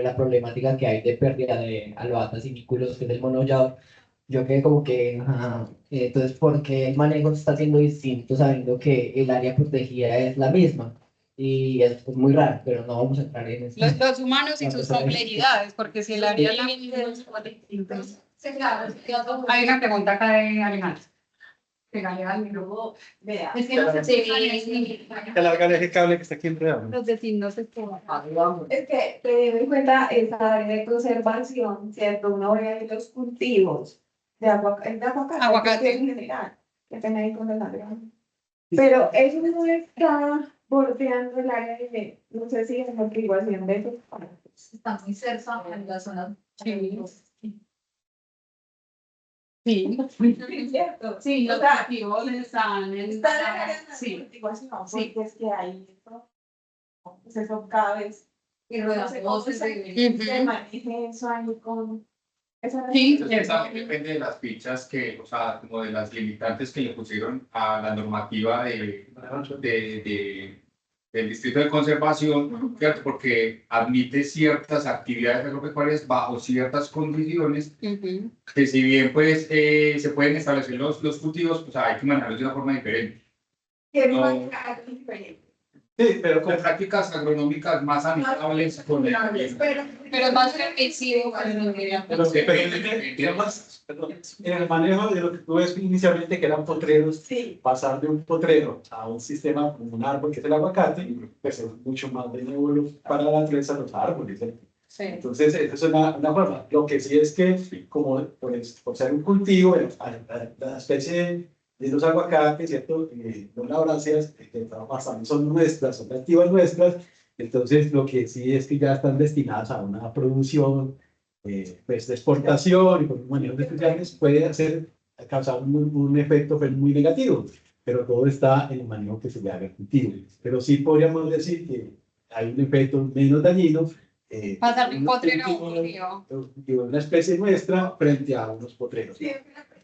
la problemática que hay de pérdida de albahatas y vículos, que es el monollado, yo quedé como que, ajá, entonces, ¿por qué el manejo está siendo distinto sabiendo que el área protegida es la misma? Y es muy raro, pero no vamos a entrar en eso. Los humanos y sus complejidades, porque si el área es la misma. Hay una pregunta acá de Alejandro. Vea. Es que no sé si Que larga ese cable que está aquí enredado. los vecinos se toman. Es que teniendo en cuenta esa área de conservación, ¿cierto? Uno ve ahí los cultivos de aguacate en general, que están ahí con la granja. Pero eso no está bordeando el área de, no sé si es amortiguación de esos parques. Está muy cerca en la zona. Sí. Sí, ¿cierto? Sí, los O sea, cultivos están en está en el área de sí. amortiguación, Sí. porque es que ahí pues eso cada vez Y no sé cómo rodeamos se maneje eso ahí con esa Sí, Entonces, también depende de las fichas que, o sea, como de las limitantes que le pusieron a la normativa de del distrito de conservación, ¿cierto? Porque admite ciertas actividades agropecuarias bajo ciertas condiciones, que si bien pues se pueden establecer los cultivos, pues hay que manejarlos de una forma diferente. ¿Qué No. manera diferente? Sí, pero Con prácticas agronómicas más amigables con el ambiente. Pero más permisivo para los digamos, perdón, en el manejo de lo que tú ves inicialmente, que eran potreros, Sí. pasar de un potrero a un sistema como un árbol que es el aguacate, pues es mucho más benévolo para la naturaleza los árboles, ¿cierto? Sí. Entonces, esa es una forma. Lo que sí es que, como pues, por ser un cultivo, la especie de los aguacates, ¿cierto? Las laborancias que son nuestras, son nativas nuestras, entonces lo que sí es que ya están destinadas a una producción pues, de exportación y por un manejo de especiales puede causar un efecto pues, muy negativo, pero todo está en el manejo que se le haga al cultivo. Pero sí podríamos decir que hay un efecto menos dañino. Pasar de un potrero a un cultivo. Una especie nuestra frente a unos potreros. Siempre la pregunta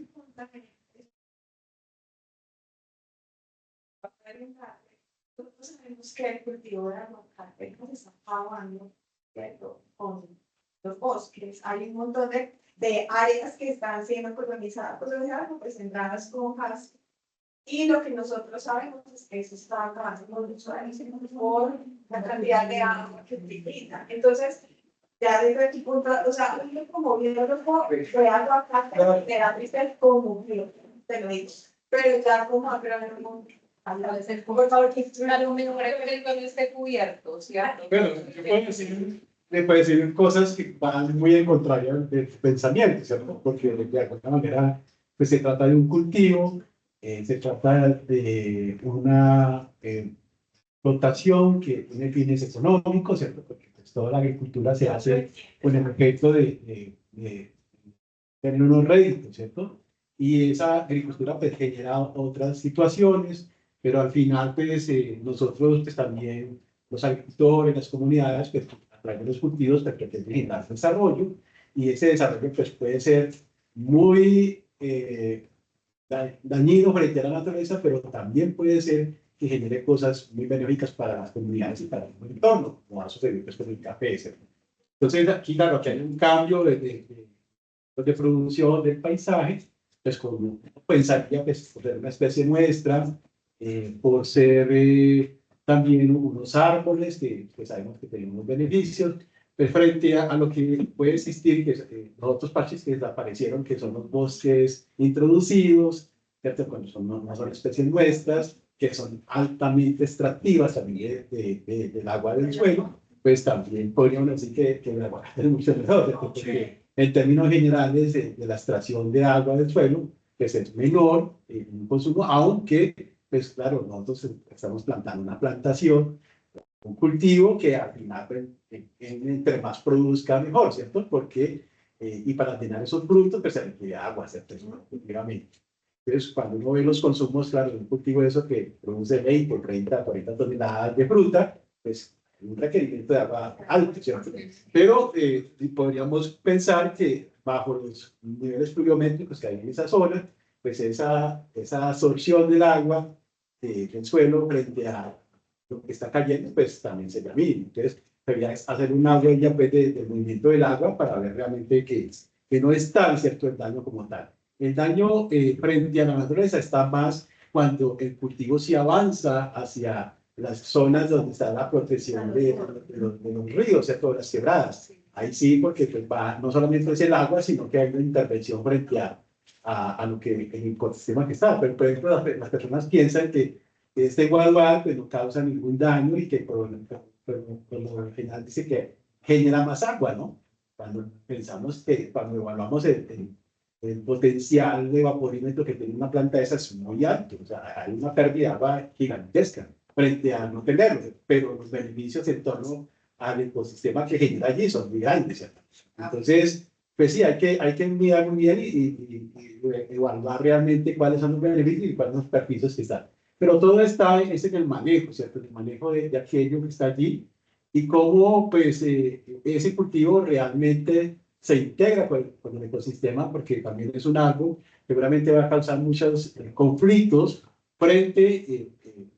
nosotros sabemos que el cultivo de aguacate se está acabando, ¿cierto? Con los bosques. Hay un montón de áreas que están siendo colonizadas pues entradas hojas. Y lo que nosotros sabemos es que eso está acabando con los usuarios por la cantidad de agua que utilizan. Entonces, ya desde tu punto, o sea, uno como biólogo de aguacate, te da tristeza como biólogo, te lo digo. Pero ya como agrónomo, por favor, que Claro, mejor es que no esté cubierto, ¿cierto? Bueno, le puedo decir cosas que van muy en contrario de tu pensamiento, ¿cierto? Porque de alguna manera pues, se trata de un cultivo, se trata de una explotación que tiene fines económicos, ¿cierto? Porque pues, toda la agricultura se hace con el efecto de tener unos réditos, ¿cierto? Y esa agricultura pues, genera otras situaciones, pero al final pues nosotros pues, también los agricultores, las comunidades, pues a través de los cultivos pues, pretenden generar desarrollo y ese desarrollo pues puede ser muy dañino frente a la naturaleza, pero también puede ser que genere cosas muy benéficas para las comunidades y para el entorno, como ha sucedido pues, con el café, ¿cierto? Entonces aquí claro que hay un cambio de producción del paisaje, pues como pensaría pues, por ser una especie nuestra, por ser también unos árboles que pues, sabemos que tenemos beneficios, pues, frente a lo que puede existir, que los otros parches que desaparecieron, que son los bosques introducidos, ¿cierto? Cuando no son especies nuestras, que son altamente extractivas también del agua del suelo, pues también podríamos decir que el agua es mucho mejor, ¿cierto? Porque en términos generales de la extracción de agua del suelo, pues es menor en un consumo, aunque, pues claro, nosotros estamos plantando una plantación, un cultivo que al final, pues, entre más produzca, mejor, ¿cierto? Porque, y para tener esos frutos, pues se requiere agua, ¿cierto? Efectivamente. Entonces, cuando uno ve los consumos, claro, un cultivo de eso que produce 20, 30, 40 toneladas de fruta, pues un requerimiento de agua alto, ¿cierto? Pero podríamos pensar que bajo los niveles pluviométricos que hay en esa zona, pues esa absorción del agua del suelo frente a lo que está cayendo, pues también sería mínimo. Entonces, debería hacer una huella pues, del movimiento del agua para ver realmente que no es tal, ¿cierto?, el daño como tal. El daño frente a la naturaleza está más cuando el cultivo se avanza hacia las zonas donde está la protección de los ríos, ¿cierto?, de las quebradas. Ahí sí, porque pues, no solamente es el agua, sino que hay una intervención frente a lo que el ecosistema que está. Pero, por ejemplo, las personas piensan que este guadual pues, no causa ningún daño y que por lo general dice que genera más agua, ¿no? Cuando pensamos que, cuando evaluamos el potencial de evaporímetro que tiene una planta de esas es muy alto, o sea, hay una pérdida de agua gigantesca frente a no tenerlo, pero los beneficios en torno al ecosistema que genera allí son muy grandes, ¿cierto? Entonces, pues sí, hay que mirar muy bien y evaluar realmente cuáles son los beneficios y cuáles son los perjuicios que están. Pero todo está es en el manejo, ¿cierto? El manejo de aquello que está allí y cómo, pues, ese cultivo realmente se integra con el ecosistema, porque también es un árbol, seguramente va a causar muchos conflictos frente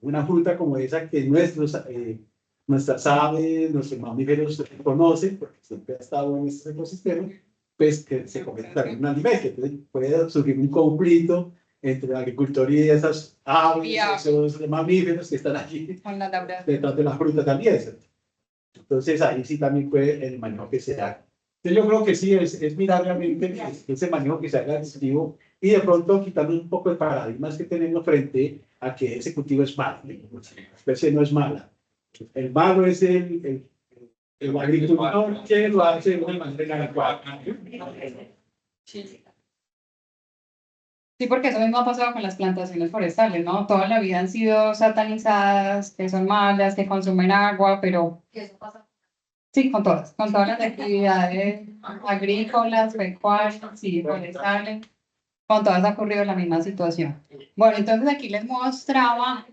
una fruta como esa que nuestras aves, nuestros mamíferos conocen, porque siempre ha estado en estos ecosistemas, pues que se convierte también en un alimento. Entonces puede surgir un conflicto entre el agricultor y esas aves, esos mamíferos que están allí detrás de la fruta también, ¿cierto? Entonces ahí sí también puede el manejo que se haga. Entonces yo creo que sí, es mirar realmente ese manejo que se haga efectivo y de pronto quitando un poco el paradigmas que tenemos frente a que ese cultivo es malo. La especie no es mala. El malo es el agricultor que lo hace de una manera adecuada. Sí, porque eso mismo ha pasado con las plantaciones forestales, ¿no? Toda la vida han sido satanizadas, que son malas, que consumen agua, pero... Eso pasa. Sí, con todas las actividades agrícolas, pecuarias y forestales, con todas ha ocurrido la misma situación. Bueno, entonces aquí les mostraba...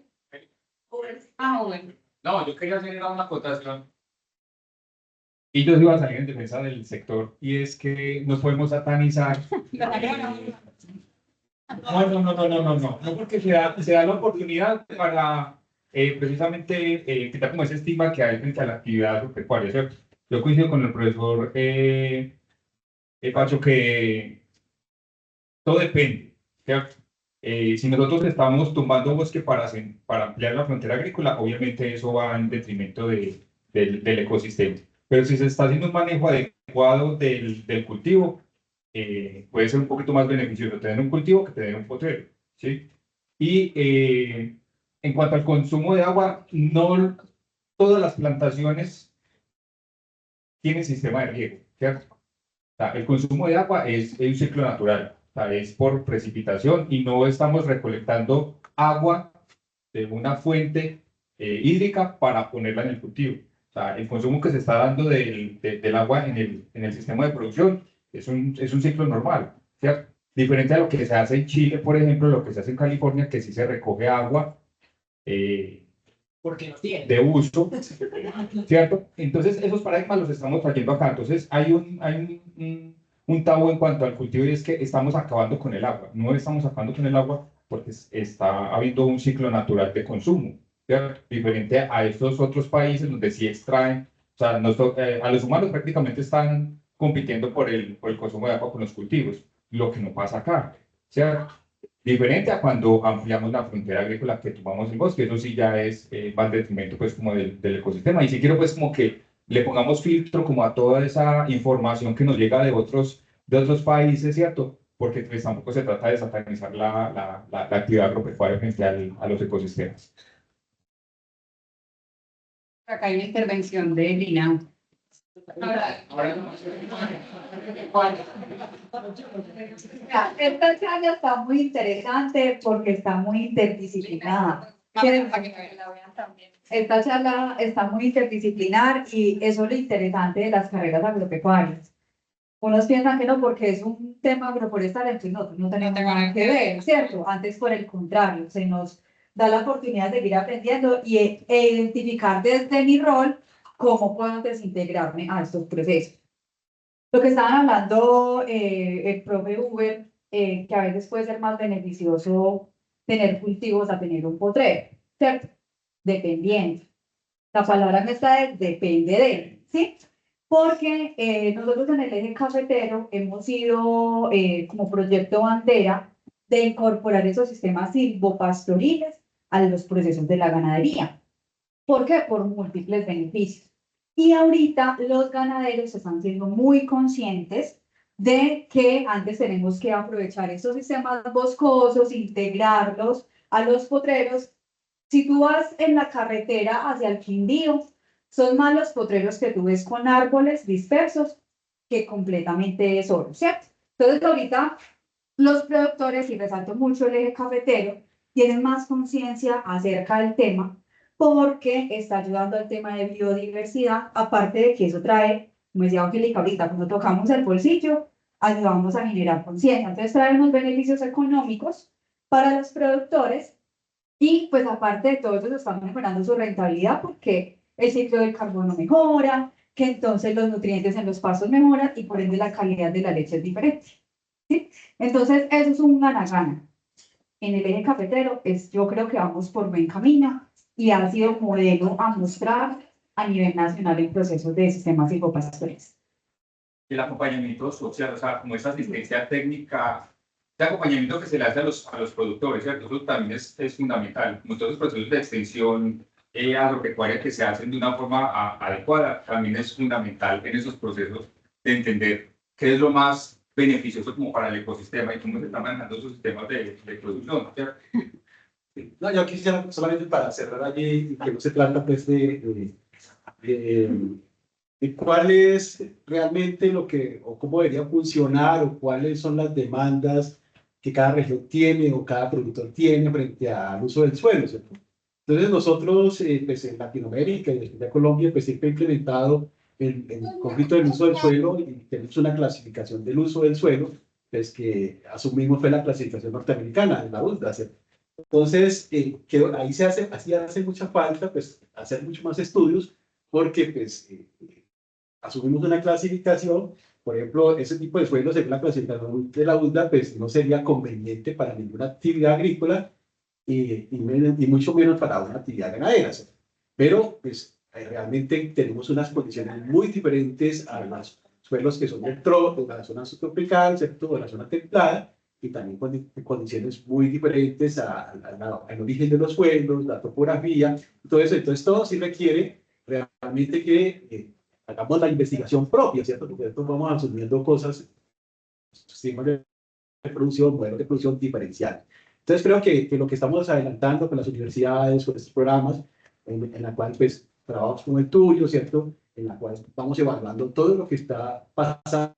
bueno. No, yo quería hacer una acotación. Y yo iba a salir en defensa del sector, y es que nos podemos satanizar. No, porque se da la oportunidad para precisamente quitar como ese estigma que hay frente a la actividad agropecuaria, ¿cierto? Yo coincido con el profesor Pacho que todo depende, ¿cierto? Si nosotros estamos tumbando bosque para ampliar la frontera agrícola, obviamente eso va en detrimento del ecosistema. Pero si se está haciendo un manejo adecuado del cultivo, puede ser un poquito más beneficioso tener un cultivo que tener un potrero, ¿sí? Y en cuanto al consumo de agua, no todas las plantaciones tienen sistema de riego, ¿cierto? O sea, el consumo de agua es un ciclo natural, o sea, es por precipitación y no estamos recolectando agua de una fuente hídrica para ponerla en el cultivo. O sea, el consumo que se está dando del agua en el sistema de producción es un ciclo normal, ¿cierto? Diferente a lo que se hace en Chile, por ejemplo, lo que se hace en California, que sí se recoge agua Porque no tiene. de uso, ¿cierto? Entonces, esos paradigmas los estamos trayendo acá. Entonces, hay un tabú en cuanto al cultivo y es que estamos acabando con el agua. No estamos acabando con el agua porque está habiendo un ciclo natural de consumo, ¿cierto? Diferente a estos otros países donde sí extraen, o sea, a los humanos prácticamente están compitiendo por el consumo de agua con los cultivos, lo que no pasa acá, ¿cierto? Diferente a cuando ampliamos la frontera agrícola que tomamos el bosque, eso sí ya es va en detrimento pues como del ecosistema. Y si quiero pues como que le pongamos filtro como a toda esa información que nos llega de otros países, ¿cierto? Porque pues tampoco se trata de satanizar la actividad agropecuaria frente a los ecosistemas. Acá hay una intervención de Lina. Esta charla está muy interesante porque está muy interdisciplinada. Esta charla está muy interdisciplinar y eso es lo interesante de las carreras agropecuarias. Unos piensan que no porque es un tema agroforestal, entonces no tenemos nada que ver, ¿cierto? Antes, por el contrario, se nos da la oportunidad de seguir aprendiendo e identificar desde mi rol cómo puedo desintegrarme a estos procesos. Lo que estaban hablando el profe Uber, que a veces puede ser más beneficioso tener cultivos a tener un potrero, ¿cierto? Dependiendo. La palabra me está de depende de, ¿sí? Porque nosotros en el eje cafetero hemos sido como proyecto bandera de incorporar esos sistemas silvopastoriles a los procesos de la ganadería. ¿Por qué? Por múltiples beneficios. Y ahorita los ganaderos están siendo muy conscientes de que antes tenemos que aprovechar estos sistemas boscosos, integrarlos a los potreros. Si tú vas en la carretera hacia el Quindío, son más los potreros que tú ves con árboles dispersos que completamente solos, ¿cierto? Entonces ahorita los productores, y resalto mucho el eje cafetero, tienen más conciencia acerca del tema porque está ayudando al tema de biodiversidad, aparte de que eso trae, como decía Angélica ahorita, cuando tocamos el bolsillo, ayudamos a generar conciencia. Entonces trae unos beneficios económicos para los productores y pues aparte de todo eso están mejorando su rentabilidad porque el ciclo del carbono mejora, que entonces los nutrientes en los pastos mejoran y por ende la calidad de la leche es diferente. ¿Sí? Entonces eso es un gana-gana. en el eje cafetero, yo creo que vamos por buen camino y ha sido modelo a mostrar a nivel nacional en procesos de sistemas silvopastorales. El acompañamiento social, o sea, como esa asistencia técnica, ese acompañamiento que se le hace a los productores, ¿cierto? Eso también es fundamental. Como todos los procesos de extensión agropecuaria que se hacen de una forma adecuada, también es fundamental en esos procesos de entender qué es lo más beneficioso como para el ecosistema y cómo se están manejando esos sistemas de producción, ¿cierto? No, yo quisiera solamente para cerrar allí, que no se trata pues de cuál es realmente lo que, o cómo debería funcionar, o cuáles son las demandas que cada región tiene o cada productor tiene frente al uso del suelo, ¿cierto? Entonces nosotros, pues en Latinoamérica y en Colombia, pues siempre he implementado el conflicto del uso del suelo y tenemos una clasificación del uso del suelo, pues que asumimos fue la clasificación norteamericana, de la USDA, ¿cierto? Entonces, que ahí así hace mucha falta, pues, hacer mucho más estudios, porque, pues, asumimos una clasificación, por ejemplo, ese tipo de suelos, según la clasificación de la USDA, pues, no sería conveniente para ninguna actividad agrícola y mucho menos para una actividad ganadera, ¿cierto? Pero, pues, realmente tenemos unas condiciones muy diferentes a los suelos que son de la zona subtropical, ¿cierto? O de la zona templada, y también condiciones muy diferentes al origen de los suelos, la topografía, todo eso. Entonces, todo sí requiere realmente que hagamos la investigación propia, ¿cierto? Porque nosotros vamos asumiendo cosas, sistemas de producción, modelos de producción diferenciales. Entonces, creo que lo que estamos adelantando con las universidades, con estos programas, en la cual, pues, trabajos como el tuyo, ¿cierto? En la cual vamos evaluando todo lo que está pasando,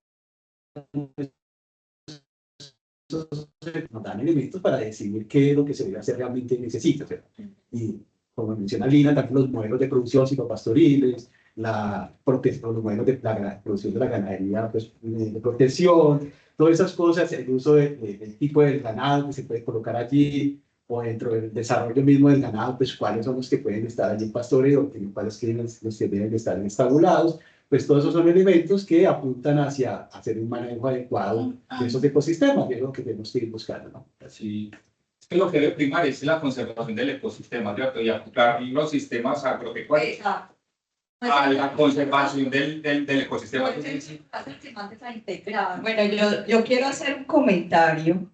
nos dan elementos para decidir qué es lo que se debe hacer realmente necesita, ¿cierto? Y como menciona Lina, también los modelos de producción silvopastoriles, los modelos de la producción de la ganadería, pues, de protección, todas esas cosas, el uso del tipo de ganado que se puede colocar allí, o dentro del desarrollo mismo del ganado, pues cuáles son los que pueden estar allí en pastoreo, cuáles son los que deben estar estabulados, pues todos esos son elementos que apuntan hacia hacer un manejo adecuado de esos ecosistemas, que es lo que tenemos que ir buscando, ¿no? Así. Es que lo que debe primar es la conservación del ecosistema, ¿cierto? Y aplicar los sistemas agropecuarios a la conservación del ecosistema. Bueno, yo quiero hacer un comentario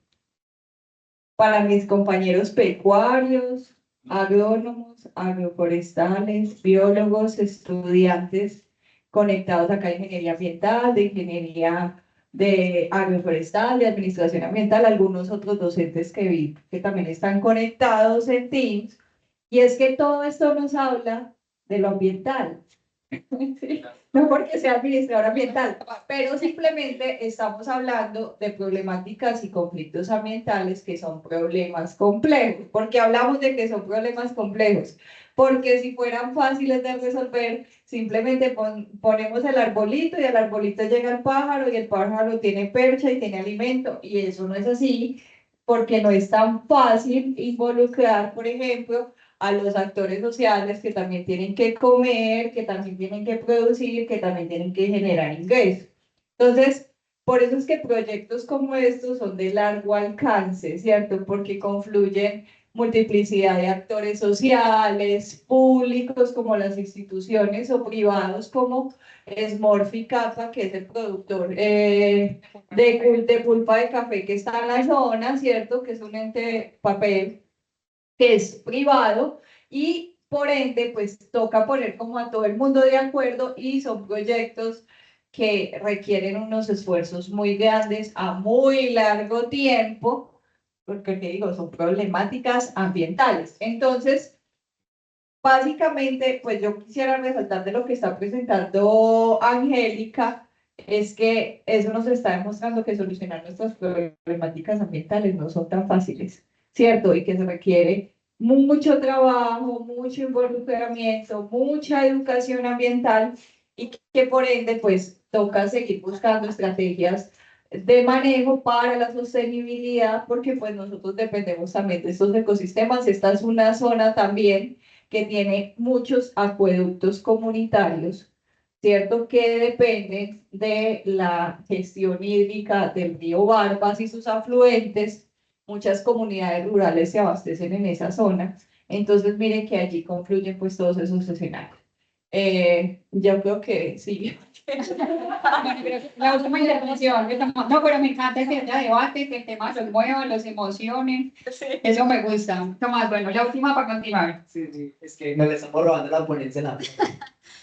para mis compañeros pecuarios, agrónomos, agroforestales, biólogos, estudiantes conectados acá de ingeniería ambiental, de ingeniería de agroforestal, de administración ambiental, algunos otros docentes que vi que también están conectados en Teams, y es que todo esto nos habla de lo ambiental. ¿Sí? No porque sea administrador ambiental, pero simplemente estamos hablando de problemáticas y conflictos ambientales que son problemas complejos. ¿Por qué hablamos de que son problemas complejos? Porque si fueran fáciles de resolver, simplemente ponemos el arbolito y al arbolito llega el pájaro y el pájaro tiene percha y tiene alimento, y eso no es así, porque no es tan fácil involucrar, por ejemplo, a los actores sociales que también tienen que comer, que también tienen que producir, que también tienen que generar ingresos. Entonces, por eso es que proyectos como estos son de largo alcance, ¿cierto? Porque confluyen multiplicidad de actores sociales, públicos como las instituciones o privados como Smurfy Kappa, que es el productor de pulpa de café que está en la zona, ¿cierto? Que es un ente papel que es privado y por ende pues toca poner como a todo el mundo de acuerdo y son proyectos que requieren unos esfuerzos muy grandes a muy largo tiempo, porque te digo, son problemáticas ambientales. Entonces, básicamente, pues yo quisiera resaltar de lo que está presentando Angélica, es que eso nos está demostrando que solucionar nuestras problemáticas ambientales no son tan fáciles, ¿cierto? Y que se requiere mucho trabajo, mucho involucramiento, mucha educación ambiental y que por ende, pues toca seguir buscando estrategias de manejo para la sostenibilidad, porque pues nosotros dependemos también de estos ecosistemas. Esta es una zona también que tiene muchos acueductos comunitarios, ¿cierto? Que dependen de la gestión hídrica del río Barbas y sus afluentes. muchas comunidades rurales se abastecen en esa zona. Entonces, miren que allí confluyen pues todos esos escenarios. Yo creo que sí. Bueno, pero la última intervención, no, pero me encanta que haya debate, que el tema los mueva, los emocione. Eso me gusta. Tomás, bueno, la última para continuar. Sí, es que nos le estamos robando la ponencia en la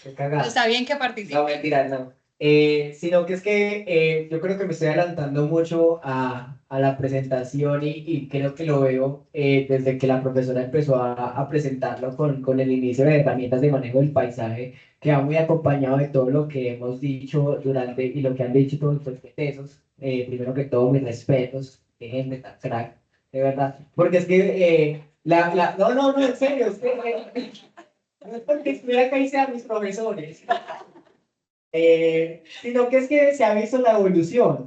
Qué cagada. Está bien que participe. No, mentira, no. Sino que es que yo creo que me estoy adelantando mucho a la presentación y creo que lo veo desde que la profesora empezó a presentarlo con el inicio de herramientas de manejo del paisaje, que va muy acompañado de todo lo que hemos dicho durante y lo que han dicho todos los tesos. Primero que todo, mis respetos, déjenme tan crack, de verdad. Porque es que no, en serio, es que no es porque estuviera acá y sean mis profesores. Sino que es que se ha visto la evolución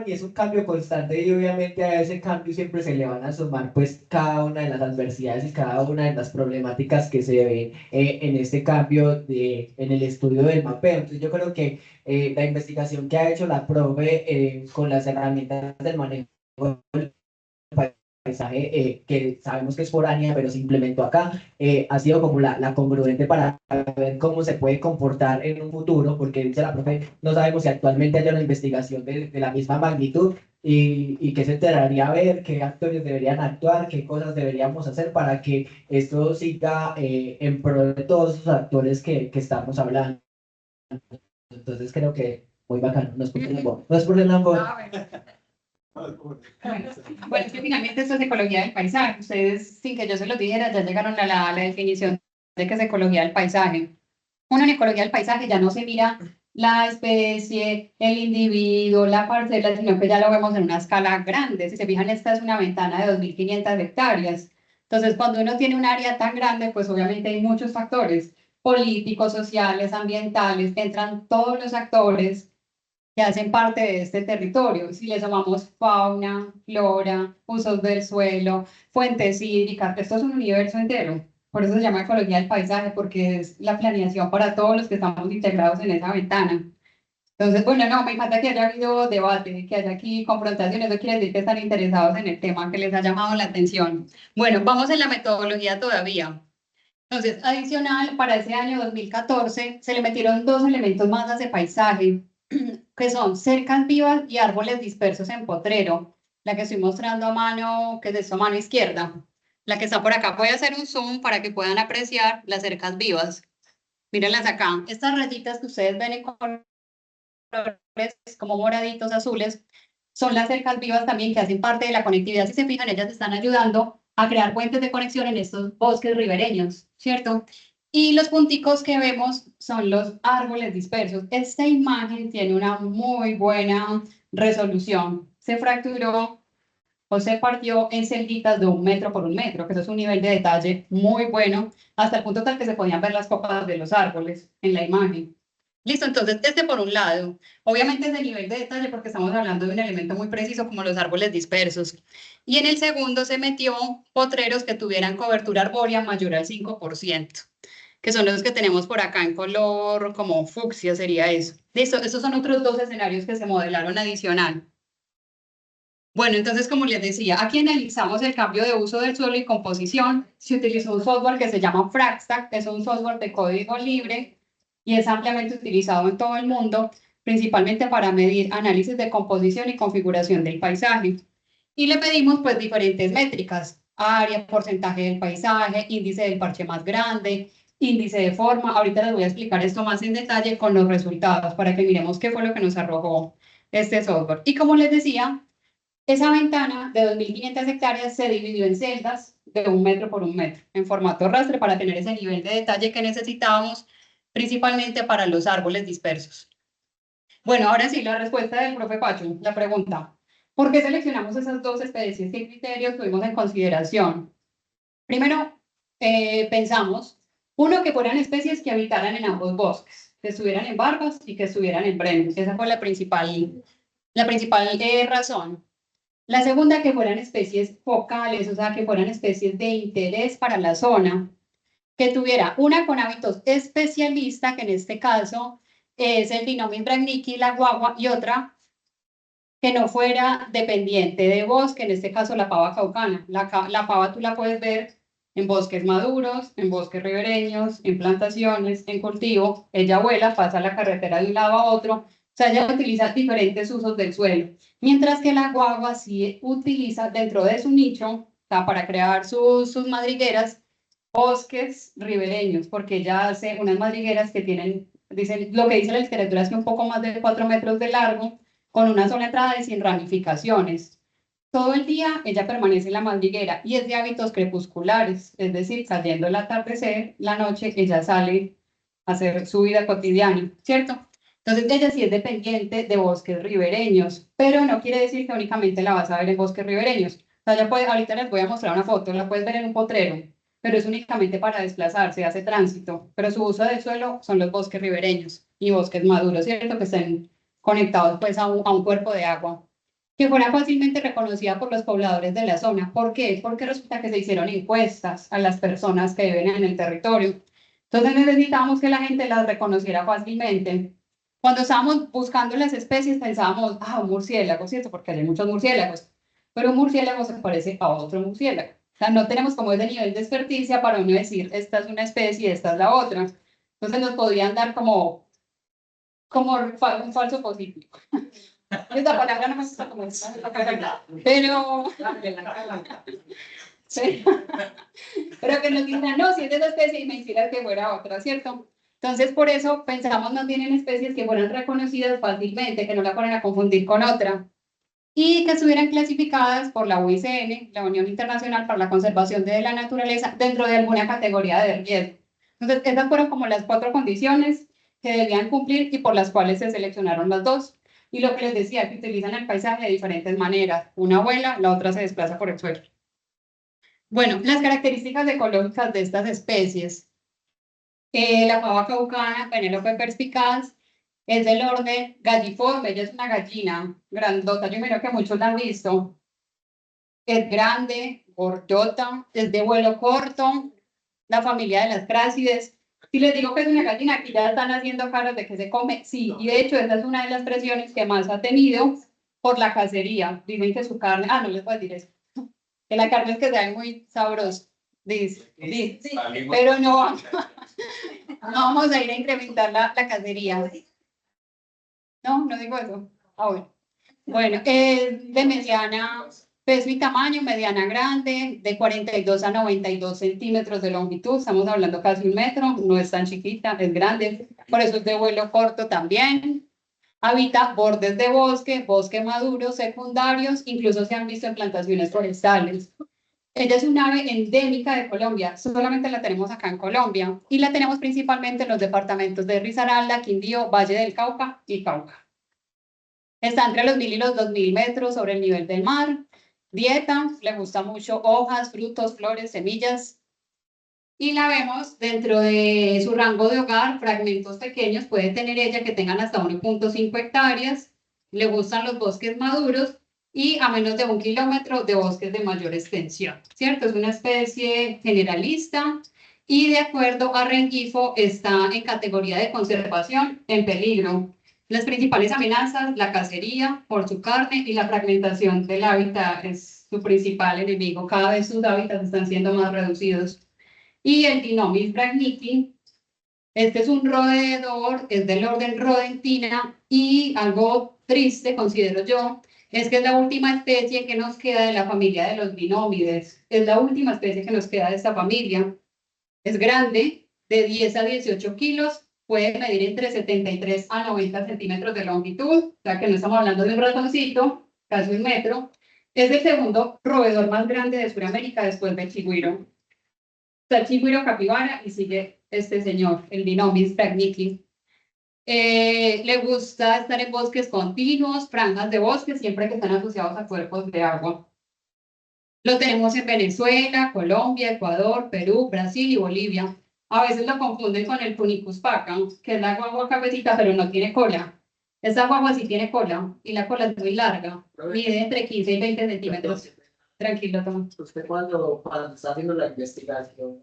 y es un cambio constante y obviamente a ese cambio siempre se le van a sumar pues cada una de las adversidades y cada una de las problemáticas que se ven en este cambio en el estudio del mapeo. Entonces yo creo que la investigación que ha hecho la profe con las herramientas del manejo del paisaje, que sabemos que es foránea, pero se implementó acá, ha sido como la congruente para ver cómo se puede comportar en un futuro, porque dice la profe, no sabemos si actualmente haya una investigación de la misma magnitud y qué se enteraría a ver, qué actores deberían actuar, qué cosas deberíamos hacer para que esto siga en pro de todos esos actores que estamos hablando. Entonces creo que muy bacano, no es por el Lambo, no es por el Lambo. Bueno, es que finalmente esto es ecología del paisaje. Ustedes, sin que yo se los dijera, ya llegaron a la definición de que es ecología del paisaje. Uno en ecología del paisaje ya no se mira la especie, el individuo, la parcela, sino que ya lo vemos en una escala grande. Si se fijan, esta es una ventana de 2.500 hectáreas. Entonces, cuando uno tiene un área tan grande, pues obviamente hay muchos factores políticos, sociales, ambientales, entran todos los actores que hacen parte de este territorio. Si le sumamos fauna, flora, usos del suelo, fuentes hídricas, esto es un universo entero. Por eso se llama ecología del paisaje, porque es la planeación para todos los que estamos integrados en esa ventana. Entonces, bueno, no, me encanta que haya habido debate, que haya aquí confrontaciones, eso quiere decir que están interesados en el tema, que les ha llamado la atención. Bueno, vamos en la metodología todavía. Entonces, adicional, para ese año 2014 se le metieron dos elementos más a ese paisaje, que son cercas vivas y árboles dispersos en potrero. La que estoy mostrando a mano, que es de esta mano izquierda. La que está por acá, voy a hacer un zoom para que puedan apreciar las cercas vivas. Mírenlas acá. Estas rayitas que ustedes ven en colores como moraditos, azules, son las cercas vivas también que hacen parte de la conectividad. Si se fijan, ellas están ayudando a crear puentes de conexión en estos bosques ribereños, ¿cierto? Y los punticos que vemos son los árboles dispersos. Esta imagen tiene una muy buena resolución. Se fracturó o se partió en celditas de 1 metro por 1 metro, que eso es un nivel de detalle muy bueno, hasta el punto tal que se podían ver las copas de los árboles en la imagen. Listo, entonces este por un lado, obviamente es de nivel de detalle porque estamos hablando de un elemento muy preciso como los árboles dispersos. Y en el segundo se metió potreros que tuvieran cobertura arbórea mayor al 5%, que son los que tenemos por acá en color como fucsia sería eso. Listo, estos son otros dos escenarios que se modelaron adicional. Bueno, entonces, como les decía, aquí analizamos el cambio de uso del suelo y composición. Se utilizó un software que se llama Fragstack, que es un software de código libre y es ampliamente utilizado en todo el mundo, principalmente para medir análisis de composición y configuración del paisaje. Y le pedimos pues diferentes métricas: área, porcentaje del paisaje, índice del parche más grande, índice de forma. Ahorita les voy a explicar esto más en detalle con los resultados para que miremos qué fue lo que nos arrojó este software. Y como les decía, esa ventana de 2.500 hectáreas se dividió en celdas de 1 metro por 1 metro, en formato rastre para tener ese nivel de detalle que necesitábamos, principalmente para los árboles dispersos. Bueno, ahora sí, la respuesta del profe Pacho, la pregunta: ¿por qué seleccionamos esas dos especies? ¿Qué criterios tuvimos en consideración? Primero, pensamos, uno, que fueran especies que habitaran en ambos bosques, que estuvieran en Barbas y que estuvieran en Brenes. Esa fue la principal razón. La segunda, que fueran especies focales, o sea, que fueran especies de interés para la zona, que tuviera una con hábitos especialista, que en este caso es el binomio Imbragnicky, la guagua, y otra que no fuera dependiente de bosque, en este caso la pava caucana. La pava tú la puedes ver en bosques maduros, en bosques ribereños, en plantaciones, en cultivo. Ella vuela, pasa la carretera de un lado a otro, o sea, ella utiliza diferentes usos del suelo. Mientras que la guagua sí utiliza dentro de su nicho, o sea, para crear sus madrigueras, bosques ribereños, porque ella hace unas madrigueras que tienen, dicen, lo que dice la literatura es que un poco más de 4 metros de largo, con una sola entrada y sin ramificaciones. Todo el día ella permanece en la madriguera y es de hábitos crepusculares, es decir, cayendo el atardecer, la noche ella sale a hacer su vida cotidiana, ¿cierto? Entonces ella sí es dependiente de bosques ribereños, pero no quiere decir que únicamente la vas a ver en bosques ribereños. O sea, ya puede, ahorita les voy a mostrar una foto, la puedes ver en un potrero, pero es únicamente para desplazarse, hace tránsito, pero su uso del suelo son los bosques ribereños y bosques maduros, ¿cierto? Que estén conectados pues a un cuerpo de agua, que fuera fácilmente reconocida por los pobladores de la zona. ¿Por qué? Porque resulta que se hicieron encuestas a las personas que viven en el territorio. Entonces necesitábamos que la gente las reconociera fácilmente. Cuando estábamos buscando las especies pensábamos, un murciélago, ¿cierto? Porque hay muchos murciélagos, pero un murciélago se parece a otro murciélago. O sea, no tenemos como ese nivel de experticia para uno decir, esta es una especie, esta es la otra. Entonces nos podían dar como un falso positivo. Esta palabra no me gusta como pero que nos digan, no, si es de esa especie y me hiciera que fuera otra, ¿cierto? Entonces, por eso pensamos más bien en especies que fueran reconocidas fácilmente, que no la fueran a confundir con otra, y que estuvieran clasificadas por la UICN, la Unión Internacional para la Conservación de la Naturaleza, dentro de alguna categoría de riesgo. Entonces, esas fueron como las 4 condiciones que debían cumplir y por las cuales se seleccionaron las 2. Y lo que les decía, que utilizan el paisaje de diferentes maneras. Una vuela, la otra se desplaza por el suelo. Bueno, las características ecológicas de estas especies. La pava caucana, Penélope perspicaz, es del orden galliforme, ella es una gallina grandota, yo creo que muchos la han visto. Es grande, gordota, es de vuelo corto, la familia de las crácides. Si les digo que es una gallina, aquí ya están haciendo caras de que se come, sí, y de hecho esa es una de las presiones que más ha tenido por la cacería. Dicen que su carne, no les voy a decir eso, que la carne es que sea muy sabrosa, dice, pero no vamos a ir a incrementar la cacería. No digo eso. Bueno, de mediana peso y tamaño, mediana grande, de 42 a 92 centímetros de longitud, estamos hablando casi 1 metro, no es tan chiquita, es grande, por eso es de vuelo corto también. Habita bordes de bosque maduros, secundarios, incluso se han visto en plantaciones forestales. Ella es un ave endémica de Colombia, solamente la tenemos acá en Colombia, y la tenemos principalmente en los departamentos de Risaralda, Quindío, Valle del Cauca y Cauca. Está entre los 1000 y los 2000 metros sobre el nivel del mar. Dieta, le gusta mucho hojas, frutos, flores, semillas. Y la vemos dentro de su rango de hogar, fragmentos pequeños, puede tener ella que tengan hasta 1.5 hectáreas. Le gustan los bosques maduros y a menos de 1 kilómetro de bosques de mayor extensión, ¿cierto? Es una especie generalista y de acuerdo a Rengifo está en categoría de conservación en peligro. Las principales amenazas, la cacería por su carne y la fragmentación del hábitat es su principal enemigo. Cada vez sus hábitats están siendo más reducidos. Y el Dinomys bragniqui, este es un roedor, es del orden rodentina y algo triste, considero yo, es que es la última especie que nos queda de la familia de los dinómides. Es la última especie que nos queda de esta familia. Es grande, de 10 a 18 kilos, puede medir entre 73 a 90 centímetros de longitud, o sea que no estamos hablando de un ratoncito, casi 1 metro. Es el segundo roedor más grande de Sudamérica después del chigüiro. Está el chigüiro capibara y sigue este señor, el Dinomys bragniqui. Le gusta estar en bosques continuos, franjas de bosque, siempre que están asociados a cuerpos de agua. Lo tenemos en Venezuela, Colombia, Ecuador, Perú, Brasil y Bolivia. A veces lo confunden con el Punicus paca, que es la guagua cafecita, pero no tiene cola. Esta guagua sí tiene cola, y la cola es muy larga, mide entre 15 y 20 centímetros. Tranquilo, Tomás. Usted cuando está haciendo la investigación,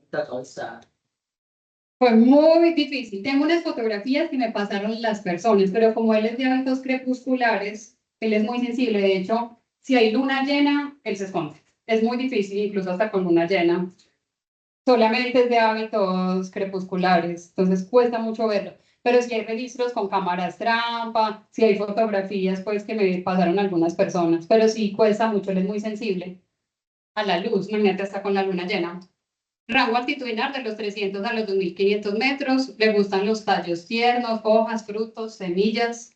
fue muy difícil. Tengo unas fotografías que me pasaron las personas, pero como él es de hábitos crepusculares, Él es muy sensible, de hecho, si hay luna llena, él se esconde. Es muy difícil, incluso hasta con luna llena. Solamente es de hábitos crepusculares, entonces cuesta mucho verlo. Pero si hay registros con cámaras trampa, si hay fotografías, pues que me pasaron algunas personas, pero sí cuesta mucho, él es muy sensible a la luz, imagínate hasta con la luna llena. Rango altitudinal de los 300 a los 2500 metros, le gustan los tallos tiernos, hojas, frutos, semillas.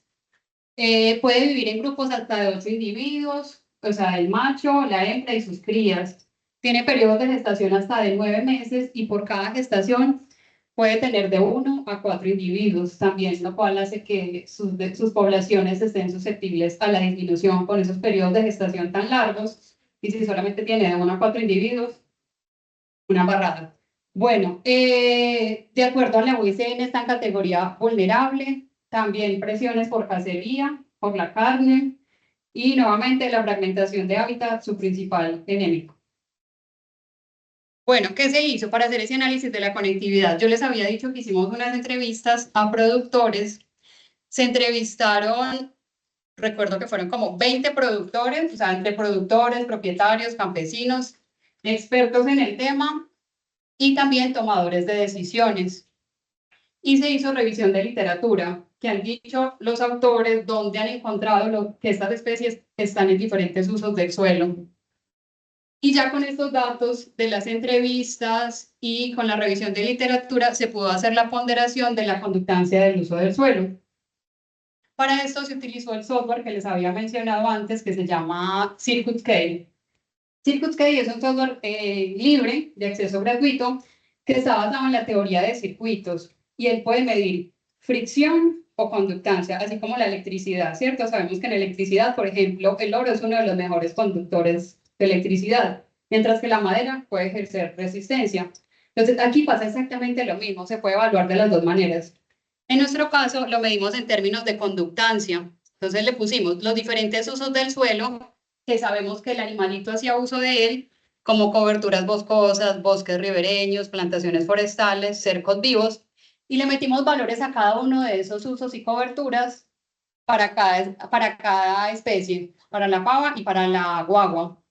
Puede vivir en grupos hasta de 8 individuos, o sea, el macho, la hembra y sus crías. Tiene periodos de gestación hasta de 9 meses y por cada gestación puede tener de 1 a 4 individuos también, lo cual hace que sus poblaciones estén susceptibles a la disminución con esos periodos de gestación tan largos. Y si solamente tiene de 1 a 4 individuos, una barrada. Bueno, de acuerdo a la UICN está en categoría vulnerable, también presiones por cacería, por la carne y nuevamente la fragmentación de hábitat, su principal enemigo. Bueno, ¿qué se hizo para hacer ese análisis de la conectividad? Yo les había dicho que hicimos unas entrevistas a productores, se entrevistaron, recuerdo que fueron como 20 productores, o sea, entre productores, propietarios, campesinos, expertos en el tema, y también tomadores de decisiones. Y se hizo revisión de literatura, que han dicho los autores dónde han encontrado que estas especies están en diferentes usos del suelo. Y ya con estos datos de las entrevistas y con la revisión de literatura se pudo hacer la ponderación de la conductancia del uso del suelo. Para esto se utilizó el software que les había mencionado antes, que se llama CircuitScale. CircuitScale es un software libre, de acceso gratuito, que está basado en la teoría de circuitos y él puede medir fricción o conductancia, así como la electricidad, ¿cierto? Sabemos que en electricidad, por ejemplo, el oro es uno de los mejores conductores de electricidad, mientras que la madera puede ejercer resistencia. Entonces, aquí pasa exactamente lo mismo, se puede evaluar de las dos maneras. En nuestro caso, lo medimos en términos de conductancia. Entonces, le pusimos los diferentes usos del suelo que sabemos que el animalito hacía uso de él, como coberturas boscosas, bosques ribereños, plantaciones forestales, cercos vivos, y le metimos valores a cada uno de esos usos y coberturas para cada especie, para la pava y para la guagua.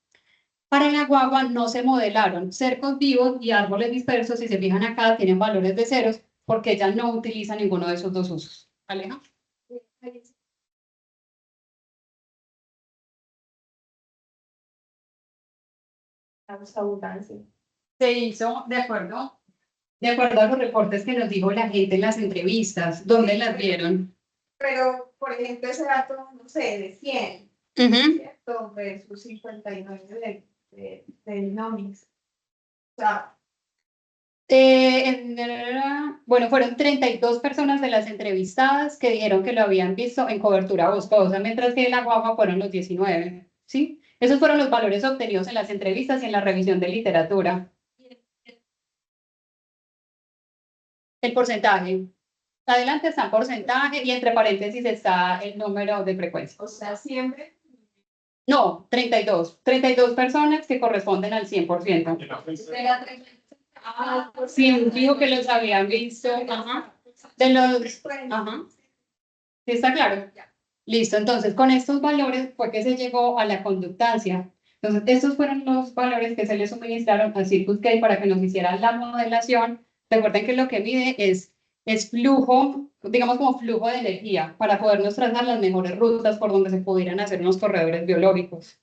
Para la guagua no se modelaron cercos vivos y árboles dispersos, si se fijan acá, tienen valores de ceros, porque ella no utiliza ninguno de esos dos usos. Aleja. Abundancia. Se hizo de acuerdo a los reportes que nos dijo la gente en las entrevistas. ¿Dónde las vieron? Pero, por ejemplo, ese dato, no sé, de 100, ¿cierto? Versus 59 de Nomics. O sea, bueno, fueron 32 personas de las entrevistadas que dijeron que lo habían visto en cobertura boscosa, mientras que en la guagua fueron los 19, ¿sí? Esos fueron los valores obtenidos en las entrevistas y en la revisión de literatura. El porcentaje. Adelante está el porcentaje y entre paréntesis está el número de frecuencia. O sea, siempre. No, 32. 32 personas que corresponden al 100%. Sí, dijo que los habían visto. Ajá. De los. Ajá. ¿Sí está claro? Listo. Entonces, con estos valores fue que se llegó a la conductancia. Entonces, estos fueron los valores que se le suministraron a CircuitScale para que nos hicieran la modelación. Recuerden que lo que mide es flujo, digamos como flujo de energía, para podernos trazar las mejores rutas por donde se pudieran hacer unos corredores biológicos.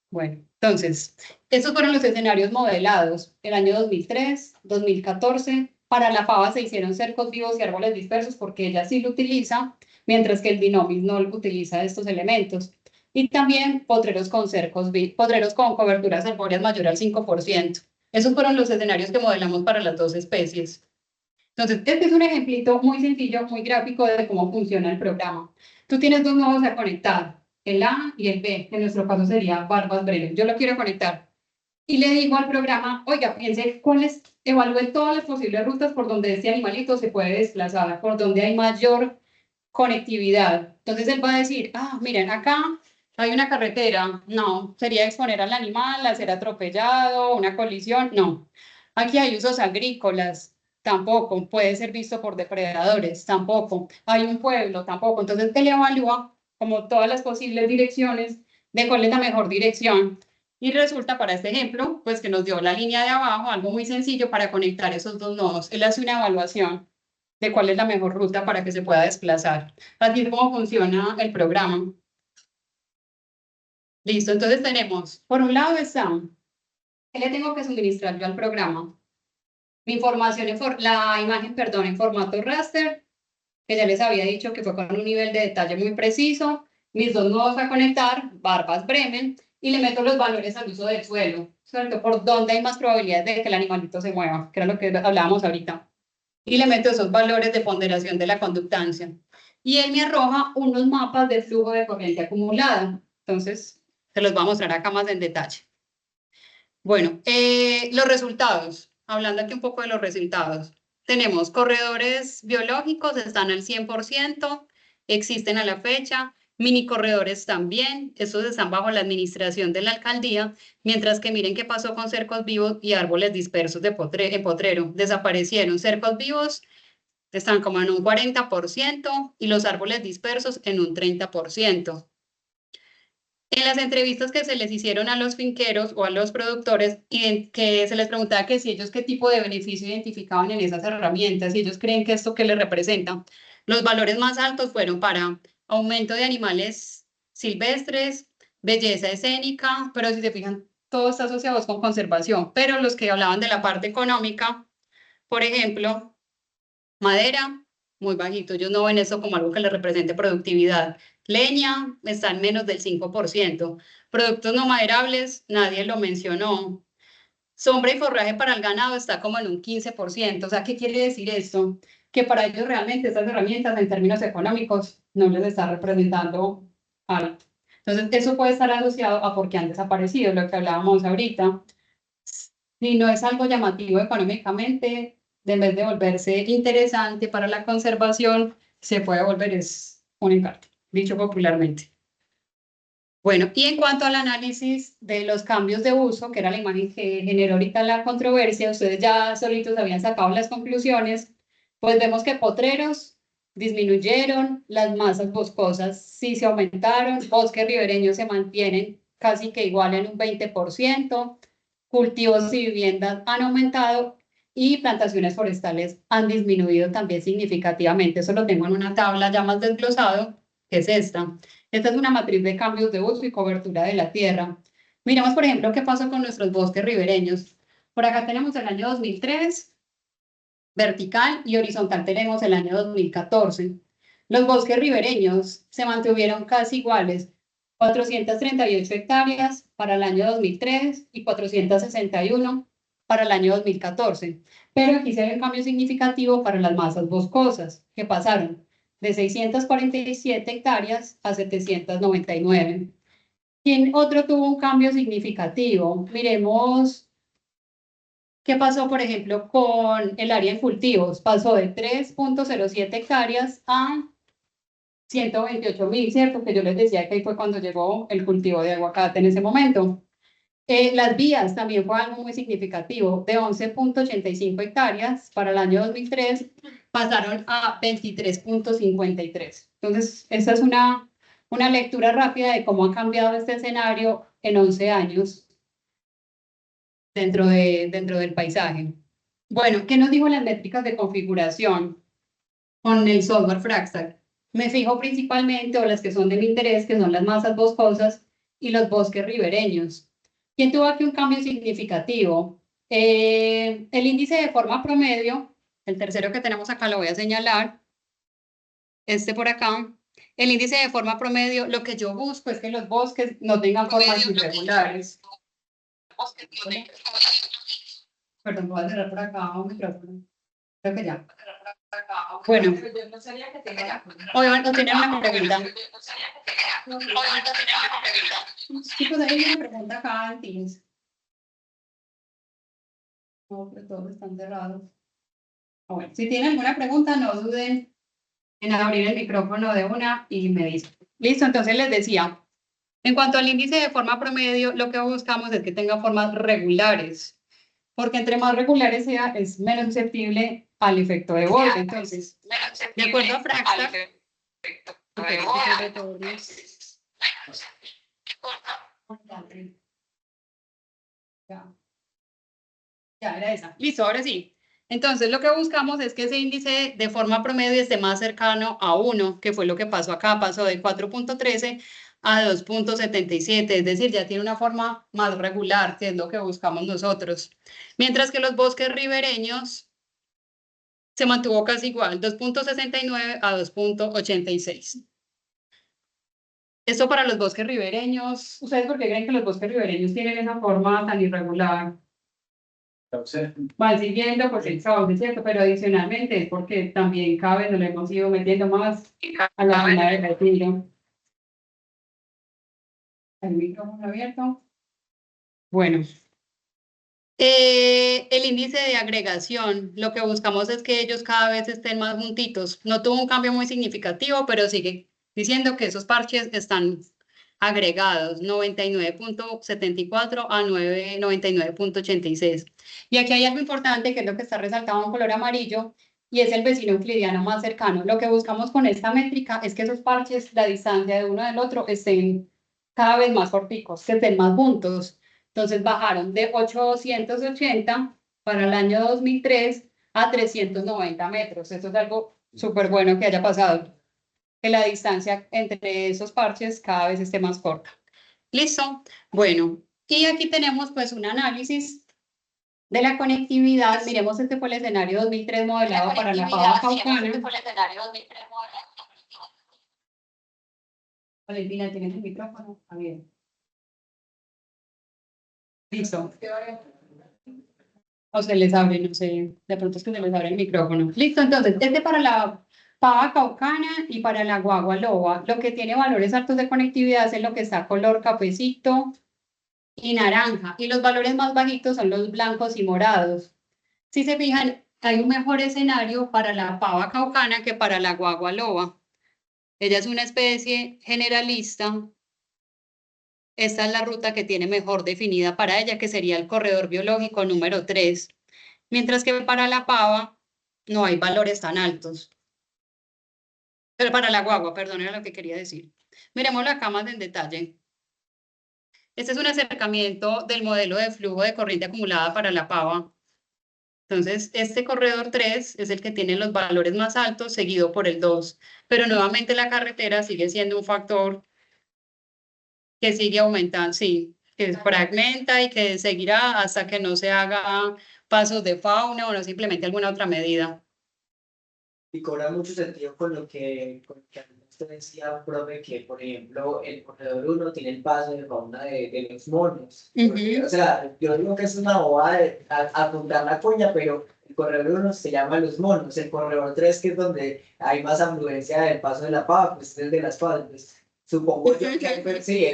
Bueno, entonces, estos fueron los escenarios modelados. El año 2003, 2014, para la pava se hicieron cercos vivos y árboles dispersos porque ella sí lo utiliza, mientras que el Dinomis no utiliza estos elementos. Y también potreros con potreros con coberturas arbóreas mayor al 5%. Esos fueron los escenarios que modelamos para las dos especies. Entonces, este es un ejemplito muy sencillo, muy gráfico de cómo funciona el programa. Tú tienes dos nodos a conectar, el A y el B, que en nuestro caso sería barbas breves. Yo lo quiero conectar. Y le digo al programa, oiga, piense evalúe todas las posibles rutas por donde este animalito se puede desplazar, por donde hay mayor conectividad. Entonces él va a decir, miren, acá hay una carretera. No, sería exponer al animal a ser atropellado, una colisión. No. Aquí hay usos agrícolas. Tampoco. Puede ser visto por depredadores. Tampoco. Hay un pueblo. Tampoco. Entonces él evalúa como todas las posibles direcciones de cuál es la mejor dirección. Y resulta para este ejemplo, pues que nos dio la línea de abajo, algo muy sencillo para conectar esos dos nodos. Él hace una evaluación de cuál es la mejor ruta para que se pueda desplazar. Así es como funciona el programa. Listo, entonces tenemos, por un lado está, ¿qué le tengo que suministrar yo al programa? Mi información, la imagen, perdón, en formato raster, que ya les había dicho que fue con un nivel de detalle muy preciso, mis dos nodos a conectar, barbas Bremen, y le meto los valores al uso del suelo, ¿cierto? Por dónde hay más probabilidades de que el animalito se mueva, que era lo que hablábamos ahorita. Y le meto esos valores de ponderación de la conductancia. Y él me arroja unos mapas de flujo de corriente acumulada. Entonces, se los voy a mostrar acá más en detalle. Bueno, los resultados. Hablando aquí un poco de los resultados. Tenemos corredores biológicos, están al 100%, existen a la fecha. Mini corredores también, estos están bajo la administración de la alcaldía, mientras que miren qué pasó con cercos vivos y árboles dispersos de potrero. Desaparecieron cercos vivos, están como en un 40% y los árboles dispersos en un 30%. En las entrevistas que se les hicieron a los finqueros o a los productores, y que se les preguntaba que si ellos qué tipo de beneficio identificaban en esas herramientas, si ellos creen que esto que les representa, los valores más altos fueron para aumento de animales silvestres, belleza escénica, pero si se fijan, todo está asociado con conservación, pero los que hablaban de la parte económica, por ejemplo, madera, muy bajito, ellos no ven eso como algo que les represente productividad. Leña está en menos del 5%. Productos no maderables, nadie lo mencionó. Sombra y forraje para el ganado está como en un 15%. O sea, ¿qué quiere decir esto? Que para ellos realmente estas herramientas en términos económicos no les está representando algo. Entonces, eso puede estar asociado a por qué han desaparecido, lo que hablábamos ahorita. Si no es algo llamativo económicamente, en vez de volverse interesante para la conservación, se puede volver un encargo, dicho popularmente. Bueno, y en cuanto al análisis de los cambios de uso, que era la imagen que generó ahorita la controversia, ustedes ya solitos habían sacado las conclusiones, pues vemos que potreros disminuyeron, las masas boscosas sí se aumentaron, bosques ribereños se mantienen casi que igual en un 20%, cultivos y viviendas han aumentado y plantaciones forestales han disminuido también significativamente. Eso lo tengo en una tabla ya más desglosado, que es esta. Esta es una matriz de cambios de uso y cobertura de la tierra. Miramos, por ejemplo, qué pasó con nuestros bosques ribereños. Por acá tenemos el año 2003, vertical, y horizontal tenemos el año 2014. Los bosques ribereños se mantuvieron casi iguales, 438 hectáreas para el año 2003 y 461 para el año 2014. Pero aquí se ve un cambio significativo para las masas boscosas, que pasaron de 647 hectáreas a 799. ¿Quién otro tuvo un cambio significativo? Miremos qué pasó, por ejemplo, con el área en cultivos. Pasó de 3.07 hectáreas a 128.000, ¿cierto? Que yo les decía que ahí fue cuando llegó el cultivo de aguacate en ese momento. Las vías también fue algo muy significativo, de 11.85 hectáreas para el año 2003 pasaron a 23.53. Entonces, esa es una lectura rápida de cómo ha cambiado este escenario en 11 años dentro del paisaje. Bueno, ¿qué nos dijo las métricas de configuración con el software Fractal? Me fijo principalmente, o las que son de mi interés, que son las masas boscosas y los bosques ribereños. ¿Quién tuvo aquí un cambio significativo? El índice de forma promedio, el tercero que tenemos acá lo voy a señalar, este por acá. El índice de forma promedio, lo que yo busco es que los bosques no tengan formas irregulares. Perdón, voy a cerrar por acá un micrófono. Creo que ya. Bueno, hoy no tienen una pregunta. Chicos, hay una pregunta acá en Teams. No, pero todos están cerrados. Bueno, si tienen alguna pregunta, no duden en abrir el micrófono de una y me dicen. Listo, entonces les decía, en cuanto al índice de forma promedio, lo que buscamos es que tenga formas regulares, porque entre más regulares sea, es menos susceptible al efecto de borde. Entonces, de acuerdo a Fractal, Ya era esa. Listo, ahora sí. Entonces, lo que buscamos es que ese índice de forma promedio esté más cercano a 1, que fue lo que pasó acá, pasó de 4.13 a 2.77, es decir, ya tiene una forma más regular, que es lo que buscamos nosotros. Mientras que los bosques ribereños se mantuvo casi igual, 2.69 a 2.86. Esto para los bosques ribereños, ¿ustedes por qué creen que los bosques ribereños tienen esa forma tan irregular? Van siguiendo pues el cauce, ¿cierto? Pero adicionalmente es porque también cada vez nos lo hemos ido metiendo más a la zona de retiro. El micrófono abierto. Bueno. El índice de agregación, lo que buscamos es que ellos cada vez estén más juntitos. No tuvo un cambio muy significativo, pero sigue diciendo que esos parches están agregados, 99.74 a 99.86. Y aquí hay algo importante que es lo que está resaltado en color amarillo, y es el vecino euclidiano más cercano. Lo que buscamos con esta métrica es que esos parches, la distancia de uno del otro, estén cada vez más corticos, que estén más juntos. Entonces bajaron de 880 para el año 2003 a 390 metros. Esto es algo súper bueno que haya pasado, que la distancia entre esos parches cada vez esté más corta. ¿Listo? Bueno, y aquí tenemos pues un análisis de la conectividad. Miremos, este fue el escenario 2003 modelado para la pava caucana. Valentina, ¿tienes el micrófono? A ver. Listo. O se les abre, no sé, de pronto es que se les abre el micrófono. Listo, entonces, este para la pava caucana y para la guagua loba. Lo que tiene valores altos de conectividad es lo que está color cafecito y naranja. Y los valores más bajitos son los blancos y morados. Si se fijan, hay un mejor escenario para la pava caucana que para la guagua loba. Ella es una especie generalista. Esta es la ruta que tiene mejor definida para ella, que sería el corredor biológico número 3. Mientras que para la pava no hay valores tan altos. Pero para la guagua, perdón, era lo que quería decir. Miremoslo acá más en detalle. Este es un acercamiento del modelo de flujo de corriente acumulada para la pava. Entonces, este corredor 3 es el que tiene los valores más altos, seguido por el 2. Pero nuevamente la carretera sigue siendo un factor que sigue aumentando, sí, que fragmenta y que seguirá hasta que no se haga pasos de fauna o no simplemente alguna otra medida. Y cobra mucho sentido con lo que usted decía, profe, que por ejemplo el corredor 1 tiene el paso de fauna de los monos. Porque, o sea, yo digo que es una bobada de apuntar la cuña, pero el corredor 1 se llama los monos, el corredor 3, que es donde hay más afluencia del paso de la pava, pues es el de las pavas. Pues, supongo yo que sí,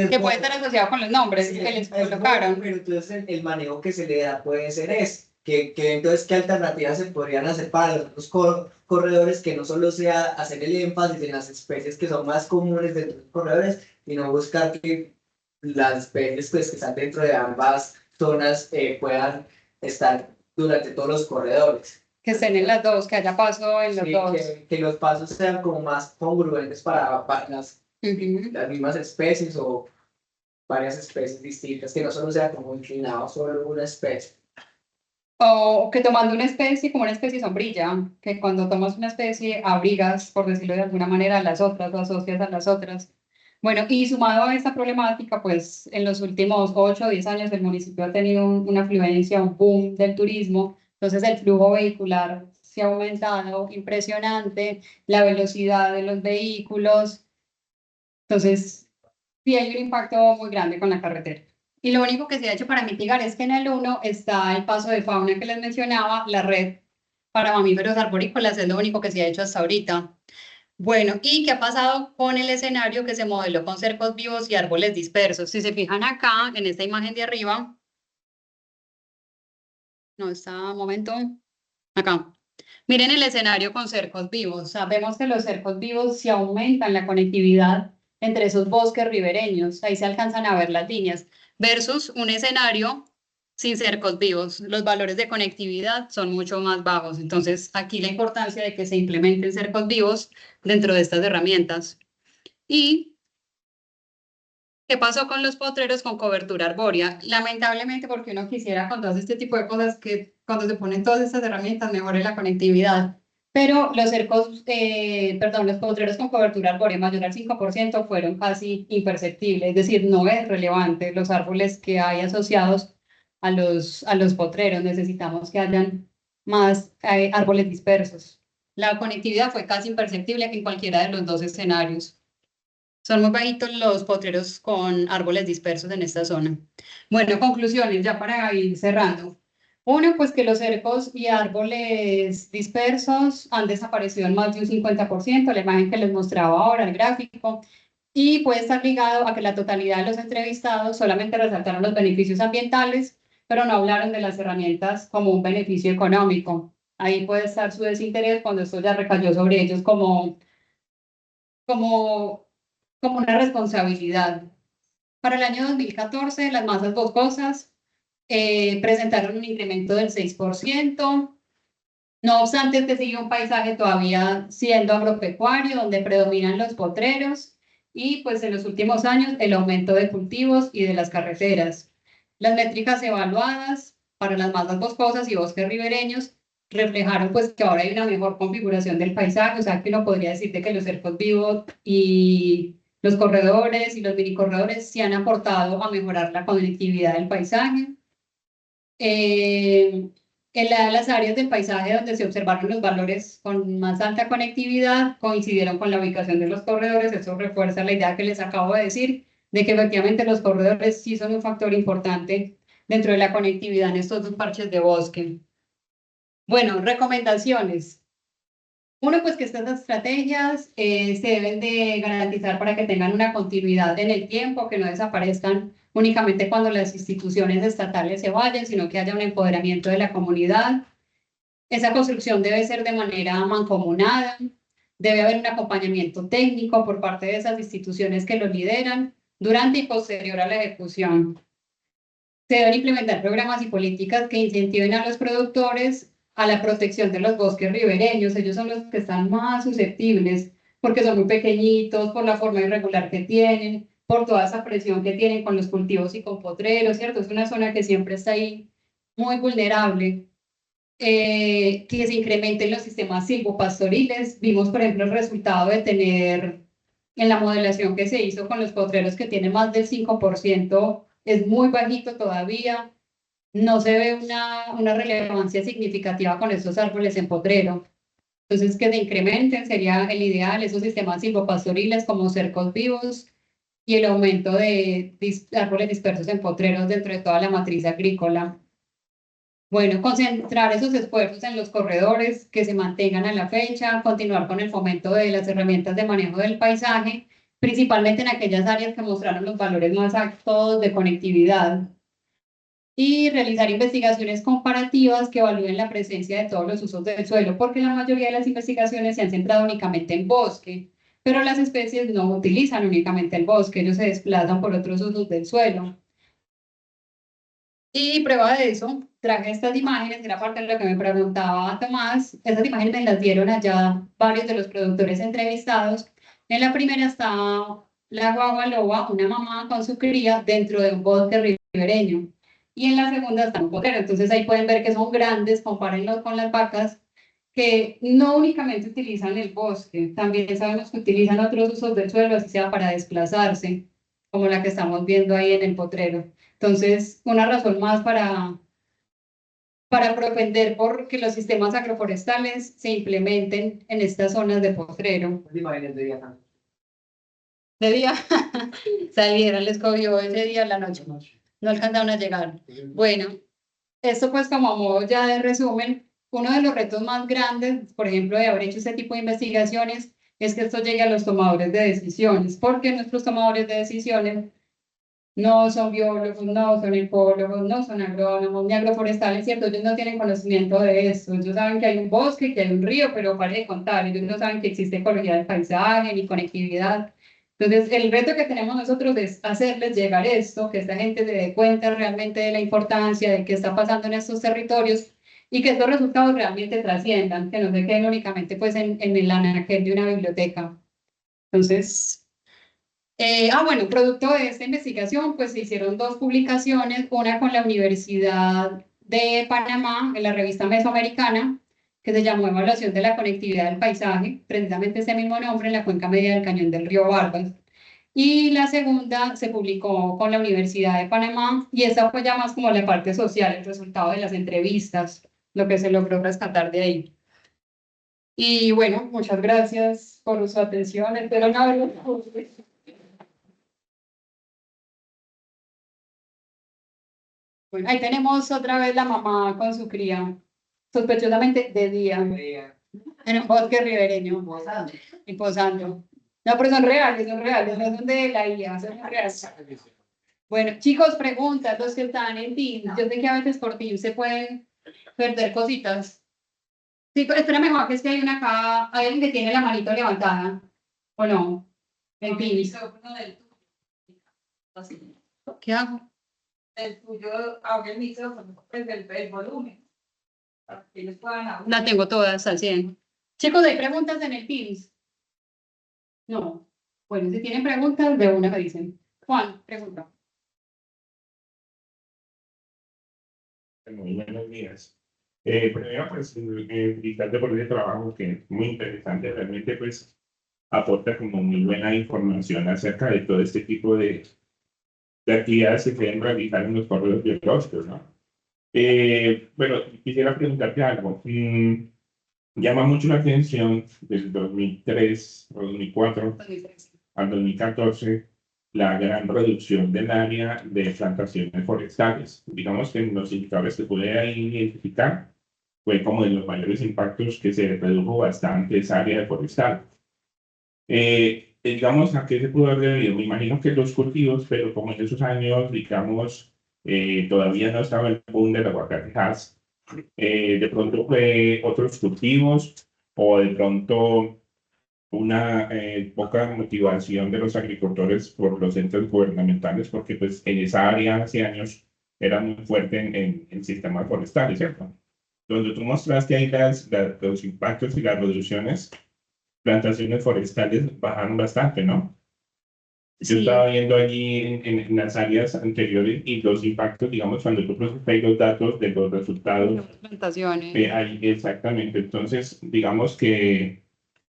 que puede estar asociado con los nombres sí, que les colocaron. Pero entonces el manejo que se le da puede ser ese. Que entonces, ¿qué alternativas se podrían hacer para los corredores? Que no solo sea hacer el énfasis en las especies que son más comunes dentro de los corredores, sino buscar que las especies pues, que están dentro de ambas zonas puedan estar durante todos los corredores. Que estén en las dos, que haya paso en los dos. Que los pasos sean como más congruentes para las mismas especies o varias especies distintas, que no solo sea como inclinado solo una especie. O que tomando una especie como una especie sombrilla, que cuando tomas una especie abrigas, por decirlo de alguna manera, a las otras, o asocias a las otras. Bueno, y sumado a esta problemática, pues en los últimos 8 o 10 años el municipio ha tenido una afluencia, un boom del turismo, entonces el flujo vehicular se ha aumentado impresionante, la velocidad de los vehículos, entonces sí hay un impacto muy grande con la carretera. Y lo único que se ha hecho para mitigar es que en el 1 está el paso de fauna que les mencionaba, la red para mamíferos arborícolas, es lo único que se ha hecho hasta ahorita. Bueno, ¿y qué ha pasado con el escenario que se modeló con cercos vivos y árboles dispersos? Si se fijan acá, en esta imagen de arriba, no está, momento, acá. Miren el escenario con cercos vivos. Sabemos que los cercos vivos se aumentan la conectividad entre esos bosques ribereños. Ahí se alcanzan a ver las líneas. Versus un escenario sin cercos vivos. Los valores de conectividad son mucho más bajos. Entonces, aquí la importancia de que se implementen cercos vivos dentro de estas herramientas. ¿Y qué pasó con los potreros con cobertura arbórea? Lamentablemente, porque uno quisiera con todo este tipo de cosas que cuando se ponen todas estas herramientas mejore la conectividad. Pero los los potreros con cobertura arbórea mayor al 5% fueron casi imperceptibles, es decir, no es relevante los árboles que hay asociados a los potreros. Necesitamos que hayan más árboles dispersos. La conectividad fue casi imperceptible en cualquiera de los dos escenarios. Son muy bajitos los potreros con árboles dispersos en esta zona. Bueno, conclusiones, ya para ir cerrando. Uno, pues que los cercos y árboles dispersos han desaparecido en más de un 50%, la imagen que les mostraba ahora, el gráfico, y puede estar ligado a que la totalidad de los entrevistados solamente resaltaron los beneficios ambientales, pero no hablaron de las herramientas como un beneficio económico. Ahí puede estar su desinterés cuando esto ya recayó sobre ellos como una responsabilidad. Para el año 2014, las masas boscosas presentaron un incremento del 6%. No obstante, este sigue un paisaje todavía siendo agropecuario, donde predominan los potreros y pues en los últimos años el aumento de cultivos y de las carreteras. Las métricas evaluadas para las masas boscosas y bosques ribereños reflejaron pues que ahora hay una mejor configuración del paisaje, o sea que uno podría decir que los cercos vivos y los corredores y los minicorredores sí han aportado a mejorar la conectividad del paisaje. En las áreas del paisaje donde se observaron los valores con más alta conectividad coincidieron con la ubicación de los corredores. Eso refuerza la idea que les acabo de decir, de que efectivamente los corredores sí son un factor importante dentro de la conectividad en estos dos parches de bosque. Bueno, recomendaciones. Uno, pues que estas estrategias se deben de garantizar para que tengan una continuidad en el tiempo, que no desaparezcan únicamente cuando las instituciones estatales se vayan, sino que haya un empoderamiento de la comunidad. Esa construcción debe ser de manera mancomunada, debe haber un acompañamiento técnico por parte de esas instituciones que lo lideran durante y posterior a la ejecución. Se deben implementar programas y políticas que incentiven a los productores a la protección de los bosques ribereños. Ellos son los que están más susceptibles porque son muy pequeñitos, por la forma irregular que tienen, por toda esa presión que tienen con los cultivos y con potreros, ¿cierto? Es una zona que siempre está ahí muy vulnerable. Que se incrementen los sistemas silvopastoriles. Vimos, por ejemplo, el resultado de tener en la modelación que se hizo con los potreros que tienen más del 5%, es muy bajito todavía. No se ve una relevancia significativa con estos árboles en potrero. Entonces, que se incrementen sería el ideal, esos sistemas silvopastoriles como cercos vivos y el aumento de árboles dispersos en potreros dentro de toda la matriz agrícola. Bueno, concentrar esos esfuerzos en los corredores que se mantengan a la fecha, continuar con el fomento de las herramientas de manejo del paisaje, principalmente en aquellas áreas que mostraron los valores más altos de conectividad, y realizar investigaciones comparativas que evalúen la presencia de todos los usos del suelo, porque la mayoría de las investigaciones se han centrado únicamente en bosque, pero las especies no utilizan únicamente el bosque, ellos se desplazan por otros usos del suelo. Y prueba de eso, traje estas imágenes, era parte de lo que me preguntaba Tomás. Estas imágenes me las dieron allá varios de los productores entrevistados. En la primera está la guagua loba, una mamá con su cría dentro de un bosque ribereño. Y en la segunda está un potero. Entonces ahí pueden ver que son grandes, compárenlos con las vacas, que no únicamente utilizan el bosque, también sabemos que utilizan otros usos del suelo, así sea para desplazarse, como la que estamos viendo ahí en el potrero. Entonces, una razón más para propender por que los sistemas agroforestales se implementen en estas zonas de potrero. De día, salieron, les cogió ese día a la noche, no alcanzaron a llegar. Bueno, esto pues como a modo ya de resumen, uno de los retos más grandes, por ejemplo, de haber hecho este tipo de investigaciones, es que esto llegue a los tomadores de decisiones, porque nuestros tomadores de decisiones no son biólogos, no son ecólogos, no son agrónomos, ni agroforestales, ¿cierto? Ellos no tienen conocimiento de eso. Ellos saben que hay un bosque, que hay un río, pero para de contar. Ellos no saben que existe ecología del paisaje, ni conectividad. Entonces, el reto que tenemos nosotros es hacerles llegar esto, que esta gente se dé cuenta realmente de la importancia de qué está pasando en estos territorios y que estos resultados realmente trasciendan, que no se queden únicamente pues en el anaquel de una biblioteca. Entonces, bueno, producto de esta investigación, pues se hicieron dos publicaciones, una con la Universidad de Panamá, en la revista Mesoamericana, que se llamó Evaluación de la conectividad del paisaje, precisamente ese mismo nombre en la cuenca media del cañón del río Barbas. Y la segunda se publicó con la Universidad de Panamá, y esa fue ya más como la parte social, el resultado de las entrevistas, lo que se logró rescatar de ahí. Y bueno, muchas gracias por su atención, espero no haberlo. Bueno, ahí tenemos otra vez la mamá con su cría, sospechosamente de día, en un bosque ribereño, y posando. No, pero son reales, no son de la IA, son reales. Bueno, chicos, preguntas, los que están en Teams. Yo sé que a veces por Teams se pueden perder cositas. Sí, pero espérame, Juan, que es que hay una acá, hay alguien que tiene la manito levantada, ¿o no? En Teams. ¿Qué hago? El tuyo, abre el micrófono, pues el volumen, para que ellos puedan hablar. La tengo todas al 100. Chicos, ¿hay preguntas en el Teams? No. Bueno, si tienen preguntas, de una me dicen. Juan, pregunta. Muy buenos días. Primero, pues, felicitarte por ese trabajo que es muy interesante. Realmente, pues, aporta como muy buena información acerca de todo este tipo de actividades que se deben realizar en los corredores biológicos, ¿no? Bueno, quisiera preguntarte algo. Llama mucho la atención desde 2003 o 2004 al 2014 la gran reducción del área de plantaciones forestales. Digamos que en los indicadores que pude ahí identificar fue como de los mayores impactos que se redujo bastante esa área de forestal. Digamos, ¿a qué se pudo haber debido? Me imagino que los cultivos, pero como en esos años, digamos, todavía no estaba el boom del aguacate Hass, de pronto fue otros cultivos o de pronto una poca motivación de los agricultores por los entes gubernamentales, porque pues en esa área hace años era muy fuerte en sistemas forestales, ¿cierto? Donde tú mostraste ahí los impactos y las reducciones, plantaciones forestales bajaron bastante, ¿no? Yo estaba viendo allí en las áreas anteriores y los impactos, digamos, cuando tú procesas los datos de los resultados. Plantaciones. Ahí, exactamente. Entonces, digamos que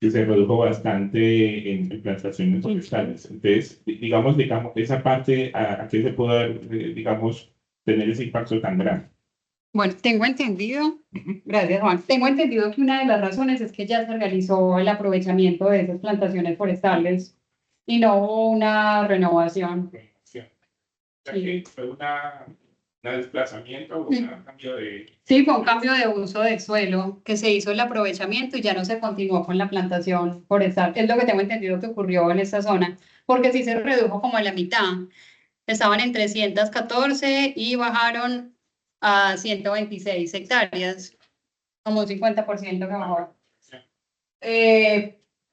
se redujo bastante en plantaciones forestales. Entonces, digamos, esa parte, ¿a qué se puede, digamos, tener ese impacto tan grande? Bueno, tengo entendido, gracias Juan, tengo entendido que una de las razones es que ya se realizó el aprovechamiento de esas plantaciones forestales y no hubo una renovación. Sí. ¿Fue un desplazamiento o un cambio de...? Sí, fue un cambio de uso de suelo, que se hizo el aprovechamiento y ya no se continuó con la plantación forestal. Es lo que tengo entendido que ocurrió en esta zona, porque sí se redujo como a la mitad. Estaban en 314 y bajaron a 126 hectáreas, como un 50% que bajó.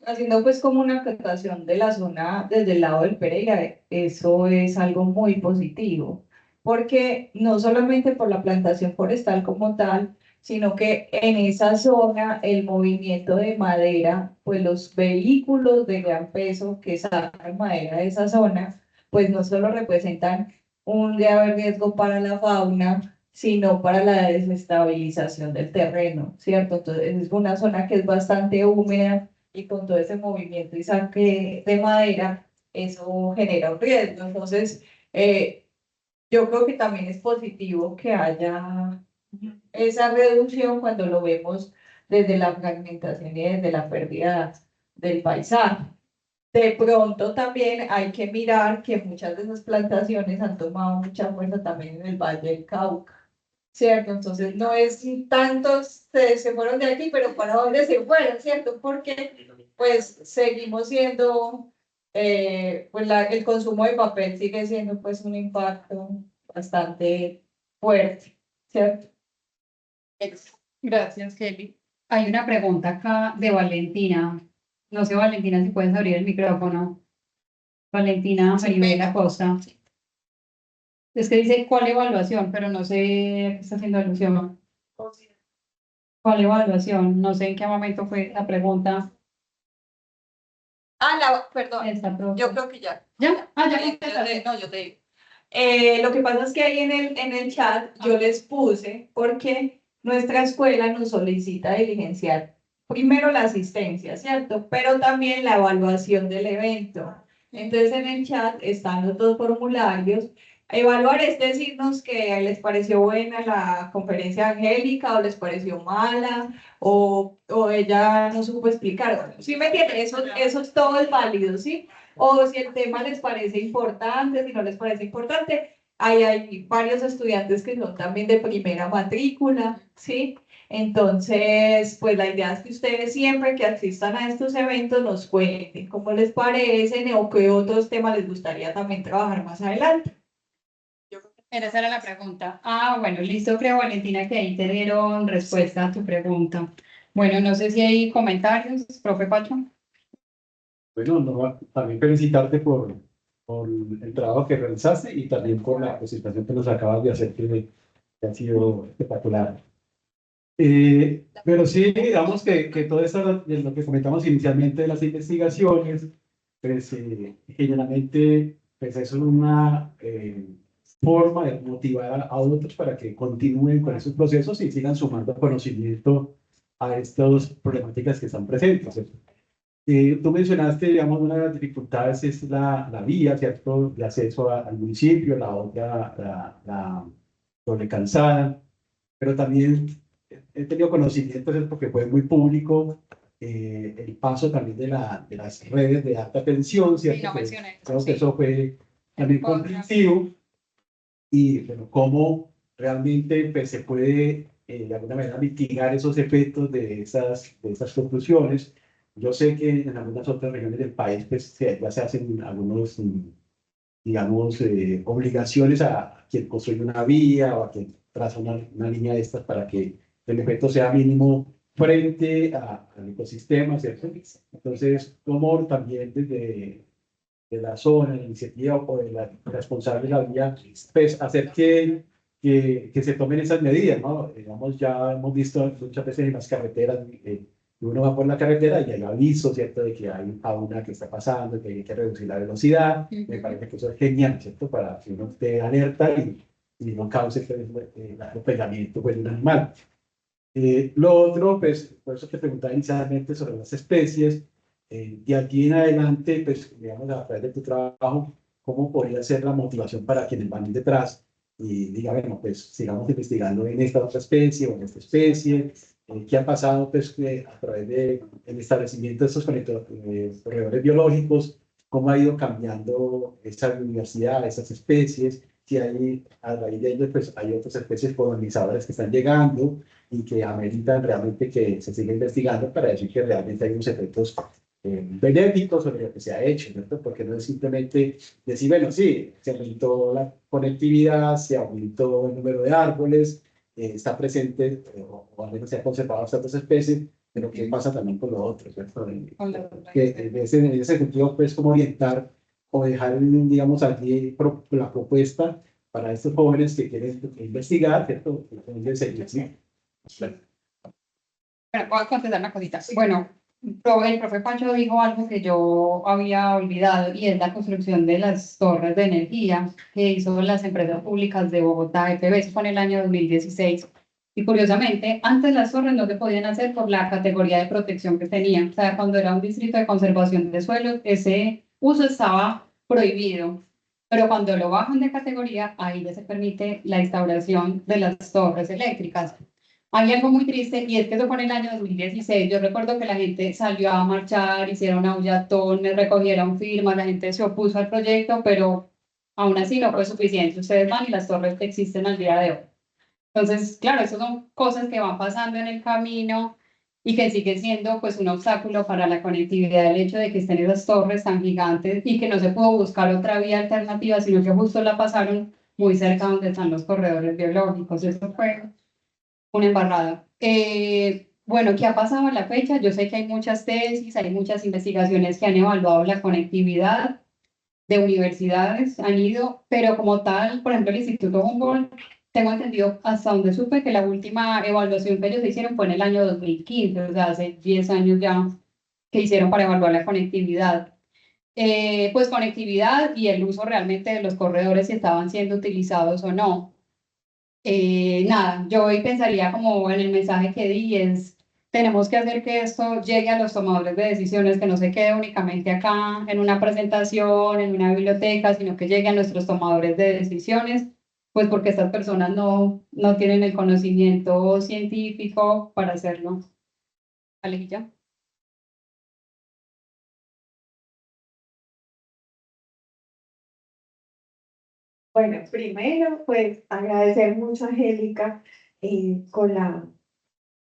Haciendo pues como una captación de la zona desde el lado del Pereira, eso es algo muy positivo, porque no solamente por la plantación forestal como tal, sino que en esa zona el movimiento de madera, pues los vehículos de gran peso que sacan madera de esa zona, pues no solo representan un grave riesgo para la fauna, sino para la desestabilización del terreno, ¿cierto? Entonces es una zona que es bastante húmeda y con todo ese movimiento y saque de madera, eso genera un riesgo. Entonces, yo creo que también es positivo que haya esa reducción cuando lo vemos desde la fragmentación y desde la pérdida del paisaje. De pronto también hay que mirar que muchas de esas plantaciones han tomado mucha fuerza también en el Valle del Cauca, ¿cierto? Entonces no es tantos se fueron de aquí, pero ¿para dónde se fueron, cierto? Porque pues seguimos siendo, pues el consumo de papel sigue siendo pues un impacto bastante fuerte, ¿cierto? Gracias, Kelly. Hay una pregunta acá de Valentina. No sé, Valentina, si puedes abrir el micrófono. Valentina Maribela Costa. Es que dice cuál evaluación, pero no sé a qué está haciendo alusión. ¿Cuál evaluación? No sé en qué momento fue la pregunta. Perdón, Esta profe. yo creo que ya. ¿Ya? Ah, ya. No, yo te digo. Lo que pasa es que ahí en el chat yo les puse porque nuestra escuela nos solicita diligenciar primero la asistencia, ¿cierto? Pero también la evaluación del evento. Entonces en el chat están los dos formularios. Evaluar es decirnos que les pareció buena la conferencia de Angélica o les pareció mala o ella no supo explicar. ¿Sí me entienden? Eso todo es válido, ¿sí? O si el tema les parece importante, si no les parece importante. Hay varios estudiantes que son también de primera matrícula, ¿sí? Entonces, pues la idea es que ustedes siempre que asistan a estos eventos nos cuenten cómo les parecen o qué otros temas les gustaría también trabajar más adelante. Esa era la pregunta. Ah, bueno, listo, creo, Valentina, que ahí te dieron respuesta a tu pregunta. Bueno, no sé si hay comentarios, profe Pacho. Bueno, no, también felicitarte por el trabajo que realizaste y también por la presentación que nos acabas de hacer, que ha sido espectacular. Pero sí, digamos que todo esto de lo que comentamos inicialmente de las investigaciones, pues generalmente pues eso es una forma de motivar a otros para que continúen con esos procesos y sigan sumando conocimiento a estas problemáticas que están presentes, ¿cierto? Tú mencionaste, digamos, una de las dificultades es la vía, ¿cierto?, de acceso al municipio, la otra, la doble calzada, pero también he tenido conocimientos, es porque fue muy público, el paso también de las redes de alta tensión, ¿cierto? Sí, lo mencioné. Creo que eso fue también conflictivo y bueno, cómo realmente pues, se puede de alguna manera mitigar esos efectos de esas conclusiones. Yo sé que en algunas otras regiones del país pues, ya se hacen algunos, digamos, obligaciones a quien construye una vía o a quien traza una línea de estas para que el efecto sea mínimo frente al ecosistema, ¿cierto? Entonces, como también desde de la zona, la iniciativa o de la responsable de la vía, pues hacer que se tomen esas medidas, ¿no? Digamos, ya hemos visto muchas veces en las carreteras, uno va por la carretera y hay aviso, ¿cierto?, de que hay fauna que está pasando, que hay que reducir la velocidad. Me parece que eso es genial, ¿cierto?, para que uno esté alerta y no cause pues, el atropellamiento pues, de un animal. Lo otro, pues, por eso te preguntaba inicialmente sobre las especies, de aquí en adelante, pues, digamos, a través de tu trabajo, ¿cómo podría ser la motivación para quienes van detrás? Y diga, bueno, pues, sigamos investigando en esta otra especie o en esta especie. ¿Qué ha pasado, pues, a través del establecimiento de estos corredores biológicos? ¿Cómo ha ido cambiando esa biodiversidad, esas especies? Si hay, a raíz de ello, pues, hay otras especies colonizadoras que están llegando y que ameritan realmente que se siga investigando para decir que realmente hay unos efectos benéficos sobre lo que se ha hecho, ¿cierto? Porque no es simplemente decir, bueno, sí, se aumentó la conectividad, se aumentó el número de árboles, está presente, o al menos se ha conservado ciertas especies, pero ¿qué pasa también con lo otro, ¿cierto? Que en ese sentido, pues, como orientar o dejar, digamos, aquí la propuesta para estos jóvenes que quieren investigar, ¿cierto? ¿Sí? Bueno, voy a contestar una cosita. Bueno, el profe Pancho dijo algo que yo había olvidado y es la construcción de las torres de energía que hizo las empresas públicas de Bogotá, EPB, eso fue en el año 2016. Y curiosamente, antes las torres no se podían hacer por la categoría de protección que tenían. O sea, cuando era un distrito de conservación de suelos, ese uso estaba prohibido. Pero cuando lo bajan de categoría, ahí ya se permite la instauración de las torres eléctricas. Hay algo muy triste y es que eso fue en el año 2016. Yo recuerdo que la gente salió a marchar, hicieron aullatones, recogieron firmas, la gente se opuso al proyecto, pero aún así no fue suficiente. Ustedes van y las torres existen al día de hoy. Entonces, claro, esas son cosas que van pasando en el camino y que sigue siendo pues un obstáculo para la conectividad, el hecho de que estén esas torres tan gigantes y que no se pudo buscar otra vía alternativa, sino que justo la pasaron muy cerca donde están los corredores biológicos. Eso fue una embarrada. Bueno, ¿qué ha pasado en la fecha? Yo sé que hay muchas tesis, hay muchas investigaciones que han evaluado la conectividad. de universidades han ido, pero como tal, por ejemplo, el Instituto Humboldt, tengo entendido hasta donde supe que la última evaluación que ellos hicieron fue en el año 2015, o sea, hace 10 años ya que hicieron para evaluar la conectividad. Pues conectividad y el uso realmente de los corredores, si estaban siendo utilizados o no. Nada, yo hoy pensaría como en el mensaje que di, es tenemos que hacer que esto llegue a los tomadores de decisiones, que no se quede únicamente acá en una presentación, en una biblioteca, sino que llegue a nuestros tomadores de decisiones, pues porque estas personas no tienen el conocimiento científico para hacerlo. Alejilla. Bueno, primero, pues agradecer mucho a Angélica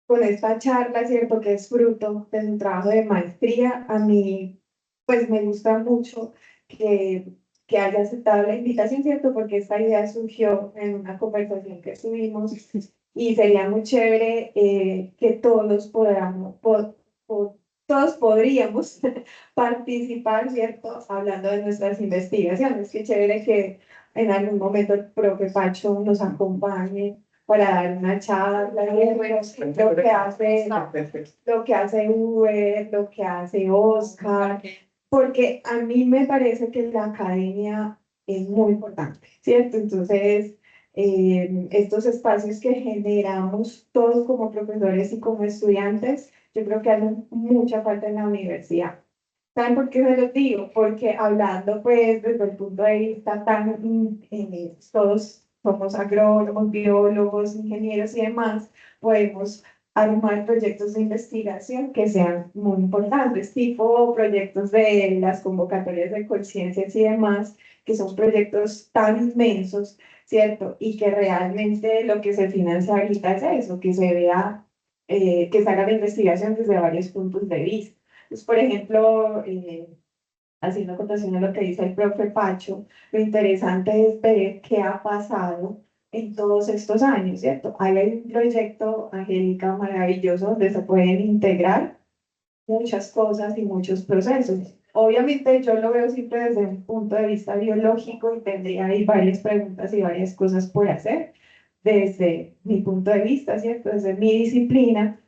con esta charla, ¿cierto? Que es fruto de su trabajo de maestría. A mí, pues me gusta mucho que haya aceptado la invitación, ¿cierto? Porque esta idea surgió en una conversación que tuvimos y sería muy chévere que todos podríamos participar, ¿cierto? Hablando de nuestras investigaciones. Qué chévere que en algún momento el profe Pacho nos acompañe para dar una charla, lo que hace Uber, lo que hace Oscar, porque a mí me parece que la academia es muy importante, ¿cierto? Entonces, estos espacios que generamos todos como profesores y como estudiantes, yo creo que hacen mucha falta en la universidad. ¿Saben por qué se los digo? Porque hablando pues desde el punto de vista todos somos agrónomos, biólogos, ingenieros y demás, podemos armar proyectos de investigación que sean muy importantes, tipo proyectos de las convocatorias de conciencias y demás, que son proyectos tan inmensos, ¿cierto? Y que realmente lo que se financia ahorita es eso, que se vea, que se haga la investigación desde varios puntos de vista. Pues, por ejemplo, haciendo acotación a lo que dice el profe Pacho, lo interesante es ver qué ha pasado en todos estos años, ¿cierto? Hay un proyecto, Angélica, maravilloso, donde se pueden integrar muchas cosas y muchos procesos. Obviamente yo lo veo siempre desde un punto de vista biológico y tendría ahí varias preguntas y varias cosas por hacer desde mi punto de vista, ¿cierto? Desde mi disciplina,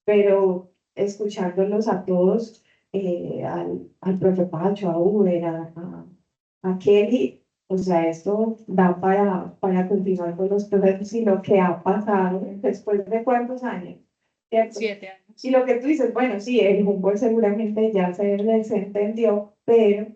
pero escuchándolos a todos, al profe Pacho, a Uber, a Kelly, o sea, esto da para continuar con los procesos y lo que ha pasado después de cuántos años, ¿cierto? 7 años. Y lo que tú dices, bueno, sí, el Humboldt seguramente ya se desentendió, pero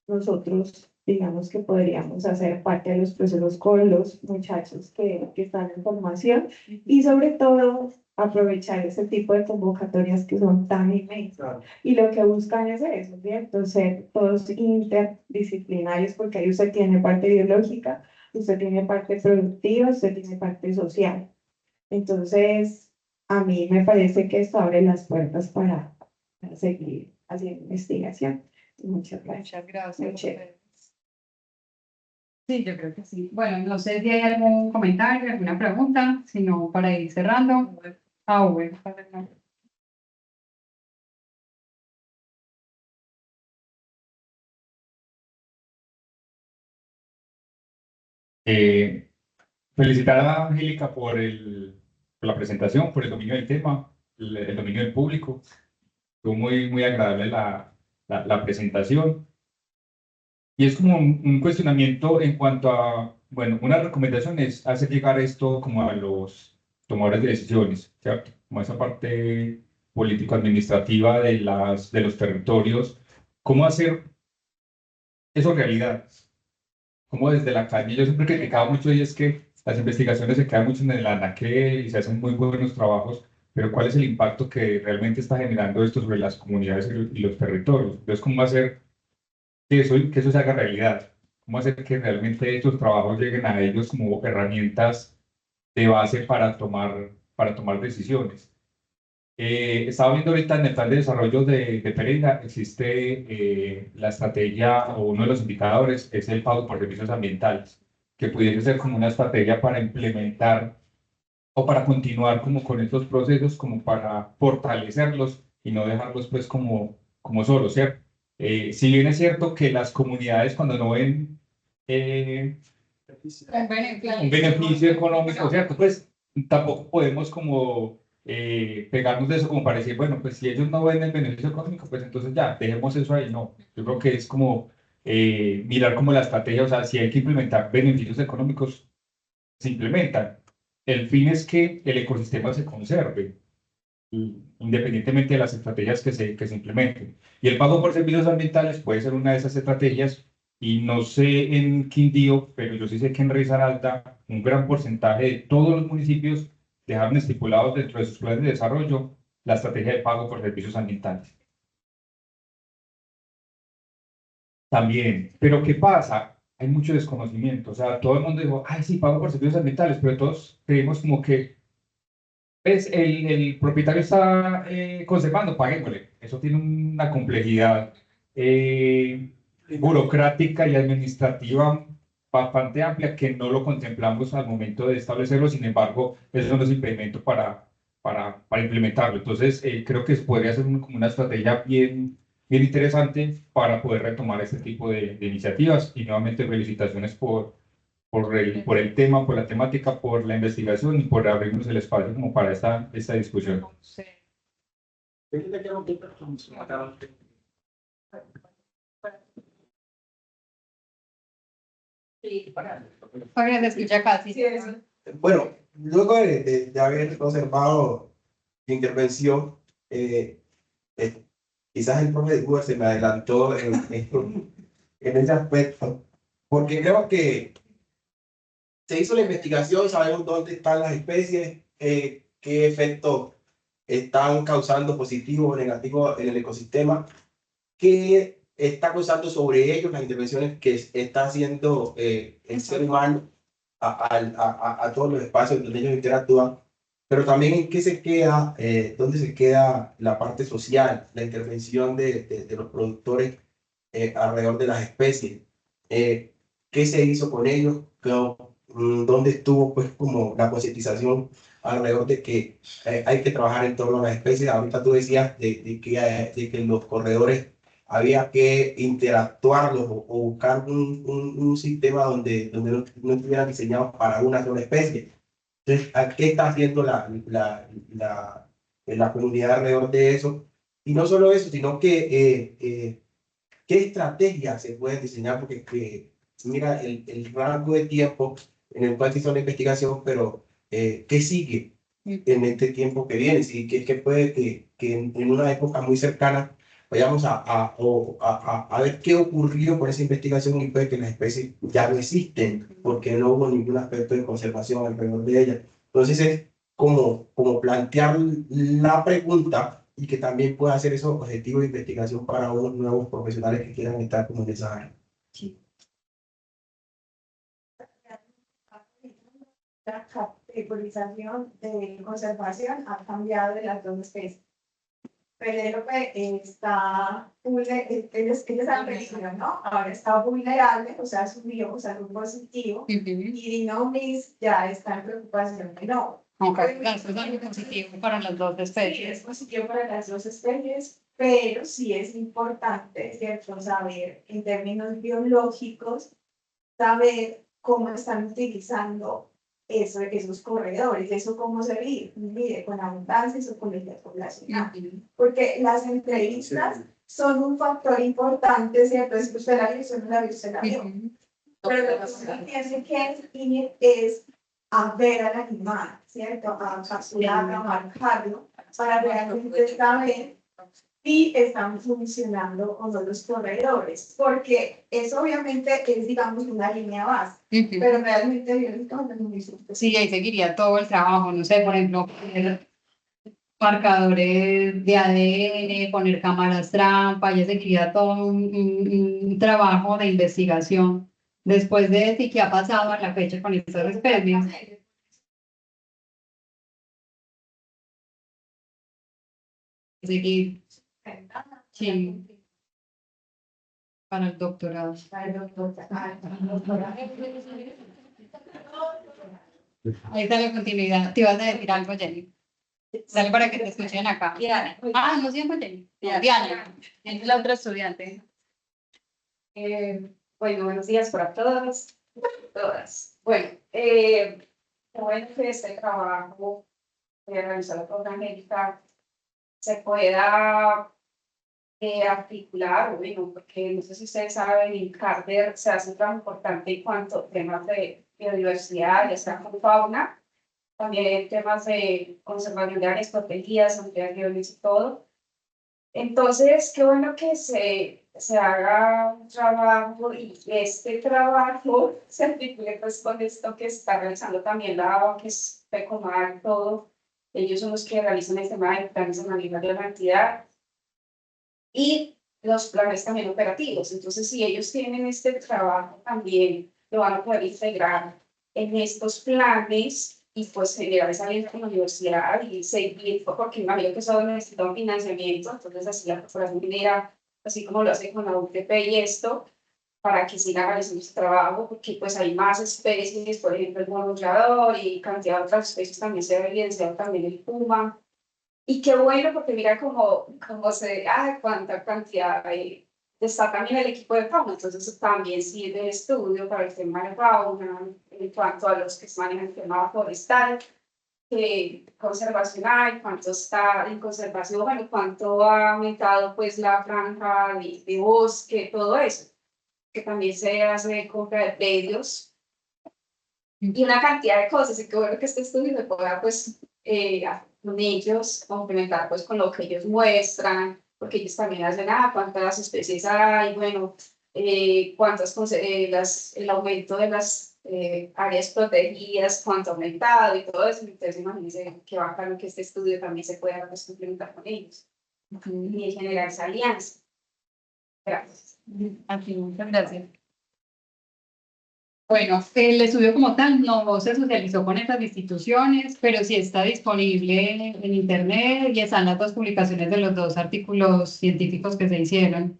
nosotros, digamos que podríamos hacer parte de los procesos con los muchachos que están en formación y sobre todo aprovechar ese tipo de convocatorias que son tan inmensas. Y lo que buscan es eso, ¿cierto? Ser todos interdisciplinarios, porque ahí usted tiene parte biológica, usted tiene parte productiva, usted tiene parte social. Entonces, a mí me parece que esto abre las puertas para seguir haciendo investigación. Muchas gracias. Muchas gracias. Sí, yo creo que sí. Bueno, no sé si hay algún comentario, alguna pregunta, sino para ir cerrando. Bueno. Felicitar a Angélica por la presentación, por el dominio del tema, el dominio del público. Fue muy agradable la presentación. Y es como un cuestionamiento en cuanto a, bueno, una recomendación es hacer llegar esto como a los tomadores de decisiones, ¿cierto? Como esa parte político-administrativa de los territorios. ¿Cómo hacer eso realidad? Como desde la calle, yo siempre he criticado mucho y es que las investigaciones se quedan mucho en el anaquel y se hacen muy buenos trabajos, pero ¿cuál es el impacto que realmente está generando esto sobre las comunidades y los territorios? Entonces, ¿cómo hacer que eso se haga realidad? ¿Cómo hacer que realmente estos trabajos lleguen a ellos como herramientas de base para tomar decisiones? Estaba viendo ahorita en el plan de desarrollo de Pereira, existe la estrategia o uno de los indicadores es el pago por servicios ambientales, que pudiese ser como una estrategia para implementar o para continuar como con estos procesos, como para fortalecerlos y no dejarlos pues como solos, ¿cierto? Si bien es cierto que las comunidades cuando no ven un beneficio económico, ¿cierto? Pues tampoco podemos como pegarnos de eso como para decir, bueno, pues si ellos no ven el beneficio económico, pues entonces ya, dejemos eso ahí. No, yo creo que es como mirar como la estrategia, o sea, si hay que implementar beneficios económicos, se implementan. El fin es que el ecosistema se conserve, independientemente de las estrategias que se implementen. Y el pago por servicios ambientales puede ser una de esas estrategias, y no sé en Quindío, pero yo sí sé que en Risaralda un gran porcentaje de todos los municipios dejaron estipulados dentro de sus planes de desarrollo la estrategia de pago por servicios ambientales. También, pero ¿qué pasa? Hay mucho desconocimiento, o sea, todo el mundo dijo, ay, sí, pago por servicios ambientales, pero todos creímos como que pues el propietario está conservando, paguémosle. Eso tiene una complejidad burocrática y administrativa bastante amplia que no lo contemplamos al momento de establecerlo. Sin embargo, eso no es impedimento para implementarlo. Entonces, creo que podría ser como una estrategia bien interesante para poder retomar este tipo de iniciativas. Y nuevamente, felicitaciones por el tema, por la temática, por la investigación y por abrirnos el espacio como para esta discusión. Fabián, te escucha casi. Bueno, luego de haber observado mi intervención, quizás el profe de Cuba se me adelantó en ese aspecto, porque creo que se hizo la investigación, sabemos dónde están las especies, qué efectos están causando positivo o negativo en el ecosistema, qué está causando sobre ellos las intervenciones que está haciendo el ser humano a todos los espacios donde ellos interactúan, pero también en qué se queda, dónde se queda la parte social, la intervención de los productores alrededor de las especies, qué se hizo con ellos, dónde estuvo pues como la concientización alrededor de que hay que trabajar en torno a las especies. Ahorita tú decías de que los corredores había que interactuarlos o buscar un sistema donde no estuvieran diseñados para una sola especie. Entonces, ¿qué está haciendo la comunidad alrededor de eso? Y no solo eso, sino que qué estrategias se pueden diseñar, porque mira el rango de tiempo en el cual se hizo la investigación, pero ¿qué sigue en este tiempo que viene? Sí, que puede que en una época muy cercana vayamos a ver qué ocurrió con esa investigación y puede que las especies ya no existen porque no hubo ningún aspecto de conservación alrededor de ellas. Entonces es como plantear la pregunta y que también pueda hacer esos objetivos de investigación para unos nuevos profesionales que quieran estar como en esa área. Sí. La categorización de conservación ha cambiado de las dos especies. Penélope está ellos están en peligro, ¿no? Ahora está vulnerable, o sea, subió, o sea, un positivo, y Dinomis ya está en preocupación de no. Aunque eso es algo positivo para las dos especies. Sí, es positivo para las dos especies, pero sí es importante, ¿cierto? Saber, en términos biológicos, saber cómo están utilizando esos corredores, eso cómo se mide con abundancias o con la poblacional. Porque las entrevistas son un factor importante, ¿cierto? Es que usted la vio, usted no la vio, usted la vio. Pero lo que usted tiene que ir es a ver al animal, ¿cierto? A capturarlo, a marcarlo, para realmente saber si están funcionando o no los corredores, porque eso obviamente es, digamos, una línea base, pero realmente biológicamente no existe. Sí, ahí seguiría todo el trabajo, no sé, por ejemplo, poner marcadores de ADN, poner cámaras trampa, ya seguiría todo un trabajo de investigación después de si qué ha pasado a la fecha con estas especies. Seguir. Sí. Para el doctorado. Para el doctorado. Ahí está la continuidad. ¿Te ibas a decir algo, Jenny? Dale para que te escuchen acá. Diana. Ah, no siempre Jenny. Diana. Es la otra estudiante. Bueno, buenos días para todos, todas. Bueno, bueno que este trabajo realizado por Angélica se pueda articular, bueno, porque no sé si ustedes saben, en Carter se hace un trabajo importante en cuanto a temas de biodiversidad, ya sea con fauna, también temas de conservación de áreas protegidas, ampliaciones y todo. Entonces, qué bueno que se haga un trabajo y este trabajo se articule pues con esto que está realizando también la ABA, que es PECOMAR, todo. Ellos son los que realizan el tema de planes de manejo de la entidad y los planes también operativos. Entonces, si ellos tienen este trabajo, también lo van a poder integrar en estos planes y pues generar esa alianza con la universidad y seguir, porque imagino que eso necesita un financiamiento, entonces así la corporación minera, así como lo hace con la UTP y esto, para que siga realizando ese trabajo, porque pues hay más especies, por ejemplo el monollador y cantidad de otras especies también se ha evidenciado, también el puma, y qué bueno, porque mira cómo se, cuánta cantidad hay. Está también el equipo de fauna, entonces también sirve de estudio para el tema de fauna, en cuanto a los que manejan el tema forestal, conservacional, cuánto está en conservación, bueno, cuánto ha aumentado pues la franja de bosque, todo eso, que también se hace compra de predios y una cantidad de cosas, y qué bueno que este estudio se pueda pues con ellos complementar pues con lo que ellos muestran, porque ellos también hacen, cuántas especies hay, bueno, el aumento de las áreas protegidas, cuánto ha aumentado y todo eso. Entonces, imagínense qué bacano que este estudio también se pueda pues, complementar con ellos y generar esa alianza. Gracias. Aquí, muchas gracias. Bueno, el estudio como tal no se socializó con estas instituciones, pero sí está disponible en internet y están las dos publicaciones de los dos artículos científicos que se hicieron.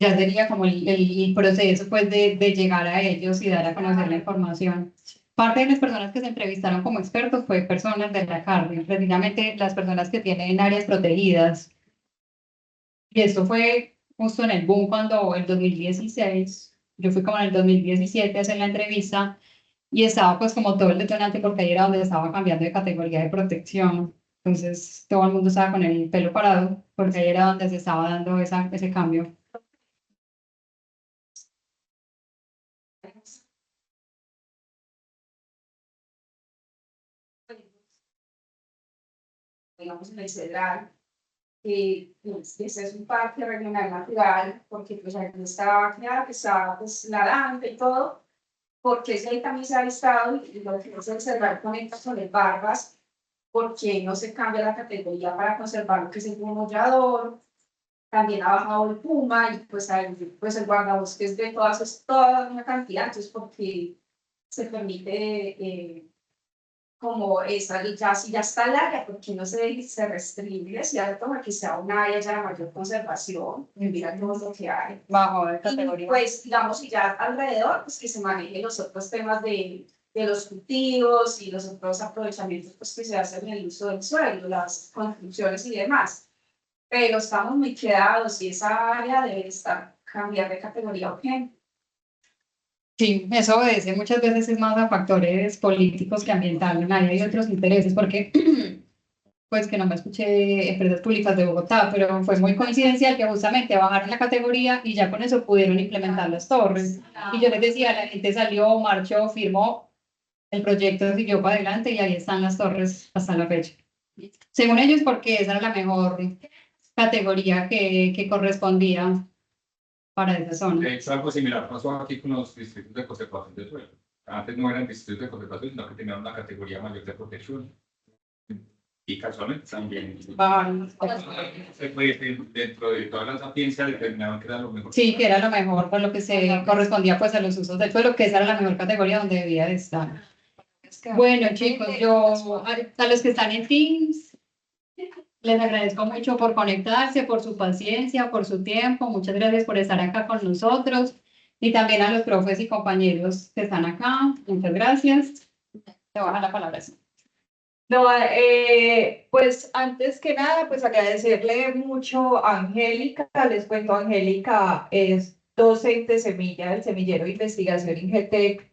Ya sería como el proceso pues, de llegar a ellos y dar a conocer la información. Parte de las personas que se entrevistaron como expertos fue personas de la carne, precisamente las personas que tienen áreas protegidas. Y esto fue justo en el boom cuando el 2016, yo fui como en el 2017 a hacer la entrevista y estaba pues como todo el detonante porque ahí era donde estaba cambiando de categoría de protección. Entonces todo el mundo estaba con el pelo parado porque ahí era donde se estaba dando ese cambio. Digamos en el Cedral, ese es un parque regional natural, porque pues aquí está, claro, que está pues, la danza y todo, porque ese ahí también se ha listado y lo que es el Cedral conecta con el Barbas, porque no se cambia la categoría para conservar lo que es el monollador, también ha bajado el puma y pues, pues el guardabosques de toda una cantidad, entonces porque se permite como esa, ya si ya está el área, porque no se restringe, ¿cierto? Para que sea un área ya de mayor conservación, mira todo lo que hay. Bajo de categoría. Y pues, digamos, y ya alrededor, pues que se manejen los otros temas de los cultivos y los otros aprovechamientos pues, que se hacen en el uso del suelo, las construcciones y demás. Pero estamos muy quedados y esa área debe cambiar de categoría urgente. Sí, eso obedece muchas veces es más a factores políticos que ambientales, hay otros intereses, porque pues que no me escuché empresas públicas de Bogotá, pero fue muy coincidencial que justamente bajaron la categoría y ya con eso pudieron implementar las torres. Y yo les decía, la gente salió, marchó, firmó, el proyecto siguió para adelante y ahí están las torres hasta la fecha. Según ellos, porque esa era la mejor categoría que correspondía para esa zona. De hecho, algo similar pasó aquí con los distritos de conservación de suelo. Antes no eran distritos de conservación, sino que tenían una categoría mayor de protección. Y casualmente también. Se puede, dentro de toda la sapiencia, determinaban que era lo mejor. Sí, que era lo mejor, por lo que se correspondía pues a los usos del suelo, que esa era la mejor categoría donde debía de estar. Bueno, chicos, yo a los que están en Teams, les agradezco mucho por conectarse, por su paciencia, por su tiempo. Muchas gracias por estar acá con nosotros. Y también a los profes y compañeros que están acá. Muchas gracias. Te voy a dejar la palabra. No, pues antes que nada, pues agradecerle mucho a Angélica. Les cuento, Angélica es docente semilla del semillero de investigación Ingetec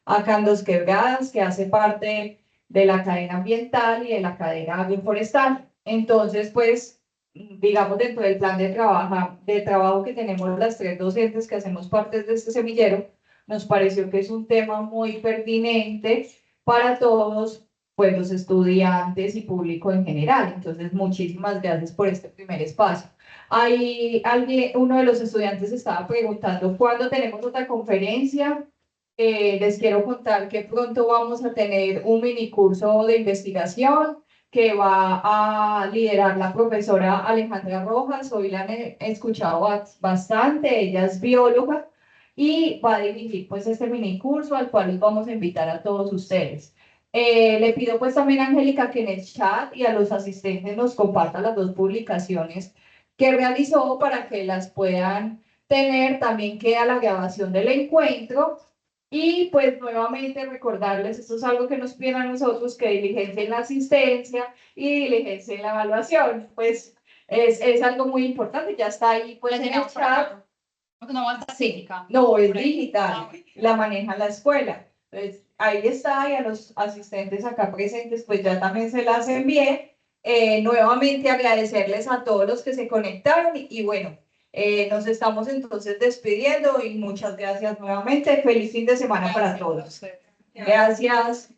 acá en Dos Quebradas, que hace parte de la cadena ambiental y de la cadena agroforestal. Entonces, pues, digamos, dentro del plan de trabajo que tenemos las tres docentes que hacemos parte de este semillero, nos pareció que es un tema muy pertinente para todos, pues, los estudiantes y público en general. Entonces, muchísimas gracias por este primer espacio. Ahí uno de los estudiantes estaba preguntando cuándo tenemos otra conferencia. Les quiero contar que pronto vamos a tener un mini curso de investigación que va a liderar la profesora Alejandra Rojas. Hoy la han escuchado bastante, ella es bióloga y va a dirigir pues este mini curso al cual los vamos a invitar a todos ustedes. Le pido pues también a Angélica que en el chat y a los asistentes nos compartan las dos publicaciones que realizó para que las puedan tener. También queda la grabación del encuentro y pues nuevamente recordarles, esto es algo que nos piden a nosotros, que diligencien la asistencia y diligencien la evaluación. Pues es algo muy importante, ya está ahí pues en el chat. No falta física. No, es digital, la maneja la escuela. Entonces, ahí está, y a los asistentes acá presentes, pues ya también se las envié. Nuevamente agradecerles a todos los que se conectaron y bueno, nos estamos entonces despidiendo y muchas gracias nuevamente. Feliz fin de semana para todos. Gracias.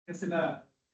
Esta es la